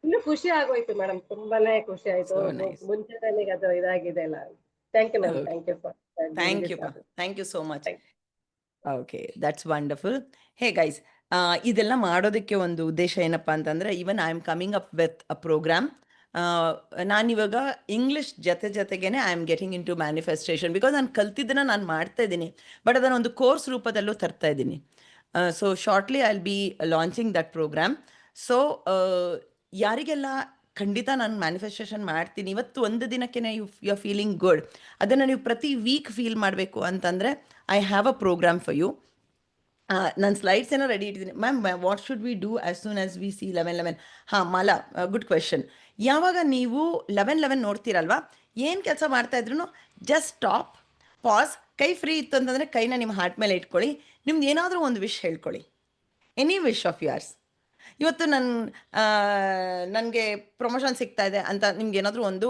ಇನ್ನು ಖುಷಿ ಆಗೋಯ್ತು ಮೇಡಮ್. ತುಂಬಾನೇ ಖುಷಿ ಆಯ್ತು. So nice. ಮುಂಚೆ ನನಗೆ ಅದು ಇದಾಗಿದೆ ಅಲ್ಲ. Thank you ma'am. Okay. Thank you for thank you thank you so much. Okay, that's wonderful. Hey guys, ಇದೆಲ್ಲ ಮಾಡೋದಕ್ಕೆ ಒಂದು ಉದ್ದೇಶ ಏನಪ್ಪ ಅಂತಂದರೆ, even I am coming up with a program. ನಾನಿವಾಗ ಇಂಗ್ಲಿಷ್ ಜೊತೆಗೇನೆ I am getting into manifestation. Because ನಾನು ಕಲ್ತಿದ್ದನ್ನು ನಾನು ಮಾಡ್ತಾ ಇದ್ದೀನಿ, ಬಟ್ ಅದನ್ನು ಒಂದು ಕೋರ್ಸ್ ರೂಪದಲ್ಲೂ ತರ್ತಾ ಇದ್ದೀನಿ. So shortly I will be launching that program. So ಯಾರಿಗೆಲ್ಲ ಖಂಡಿತ ನಾನು ಮ್ಯಾನಿಫೆಸ್ಟೇಷನ್ ಮಾಡ್ತೀನಿ, ಇವತ್ತು ಒಂದು ದಿನಕ್ಕೆ ಯು ಆರ್ ಫೀಲಿಂಗ್ ಗುಡ್, ಅದನ್ನು ನೀವು ಪ್ರತಿ ವೀಕ್ ಫೀಲ್ ಮಾಡಬೇಕು ಅಂತಂದರೆ I have a program for you. ನನ್ನ ಸ್ಲೈಡ್ಸ್ ಏನೋ ರೆಡಿ ಇಟ್ಟಿದ್ದೀನಿ. Ma'am, what should we do as soon as we see 11 ಹಾಂ, ಮಾಲಾ, ಗುಡ್ ಕ್ವೆಶನ್. ಯಾವಾಗ ನೀವು 11 ನೋಡ್ತೀರಲ್ವಾ, ಏನು ಕೆಲಸ ಮಾಡ್ತಾಯಿದ್ರು ಜಸ್ಟ್ ಸ್ಟಾಪ್, ಪಾಸ್. ಕೈ ಫ್ರೀ ಇತ್ತು ಅಂತಂದರೆ ಕೈನ ನಿಮ್ಮ ಹಾರ್ಟ್ ಮೇಲೆ ಇಟ್ಕೊಳ್ಳಿ. ನಿಮ್ದು ಏನಾದರೂ ಒಂದು ವಿಶ್ ಹೇಳ್ಕೊಳ್ಳಿ, ಎನಿ ವಿಶ್ ಆಫ್ ಯುವರ್ಸ್. ಇವತ್ತು ನನಗೆ ಪ್ರಮೋಷನ್ ಸಿಗ್ತಾ ಇದೆ ಅಂತ ನಿಮ್ಗೆ ಏನಾದರೂ ಒಂದು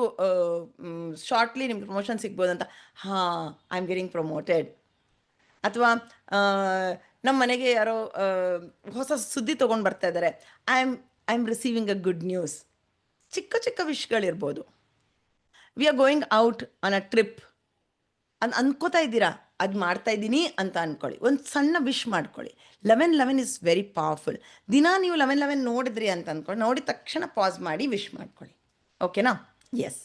ಶಾರ್ಟ್ಲಿ ನಿಮ್ಗೆ ಪ್ರಮೋಷನ್ ಸಿಗ್ಬೋದು ಅಂತ, ಹಾಂ, ಐ ಆಮ್ ಗೆಟಿಂಗ್ ಪ್ರಮೋಟೆಡ್. ಅಥವಾ ನಮ್ಮ ಮನೆಗೆ ಯಾರೋ ಹೊಸ ಸುದ್ದಿ ತೊಗೊಂಡು ಬರ್ತಾ ಇದ್ದಾರೆ, I am receiving a good news. ಚಿಕ್ಕ ಚಿಕ್ಕ ವಿಷ್ಗಳಿರ್ಬೋದು. We are going out on a trip ಅನ್ಕೋತಾ ಇದ್ದೀರಾ, ಅದು ಮಾಡ್ತಾ ಇದ್ದೀನಿ ಅಂತ ಅಂದ್ಕೊಳ್ಳಿ. ಒಂದು ಸಣ್ಣ ವಿಶ್ ಮಾಡ್ಕೊಳ್ಳಿ. 11 ಇಸ್ ವೆರಿ ಪವರ್ಫುಲ್. ದಿನ ನೀವು 11 ನೋಡಿದ್ರಿ ಅಂತ ಅಂದ್ಕೊಳ್ಳಿ, ನೋಡಿದ ತಕ್ಷಣ ಪಾಸ್ ಮಾಡಿ ವಿಶ್ ಮಾಡ್ಕೊಳ್ಳಿ. ಓಕೆನಾ? ಎಸ್.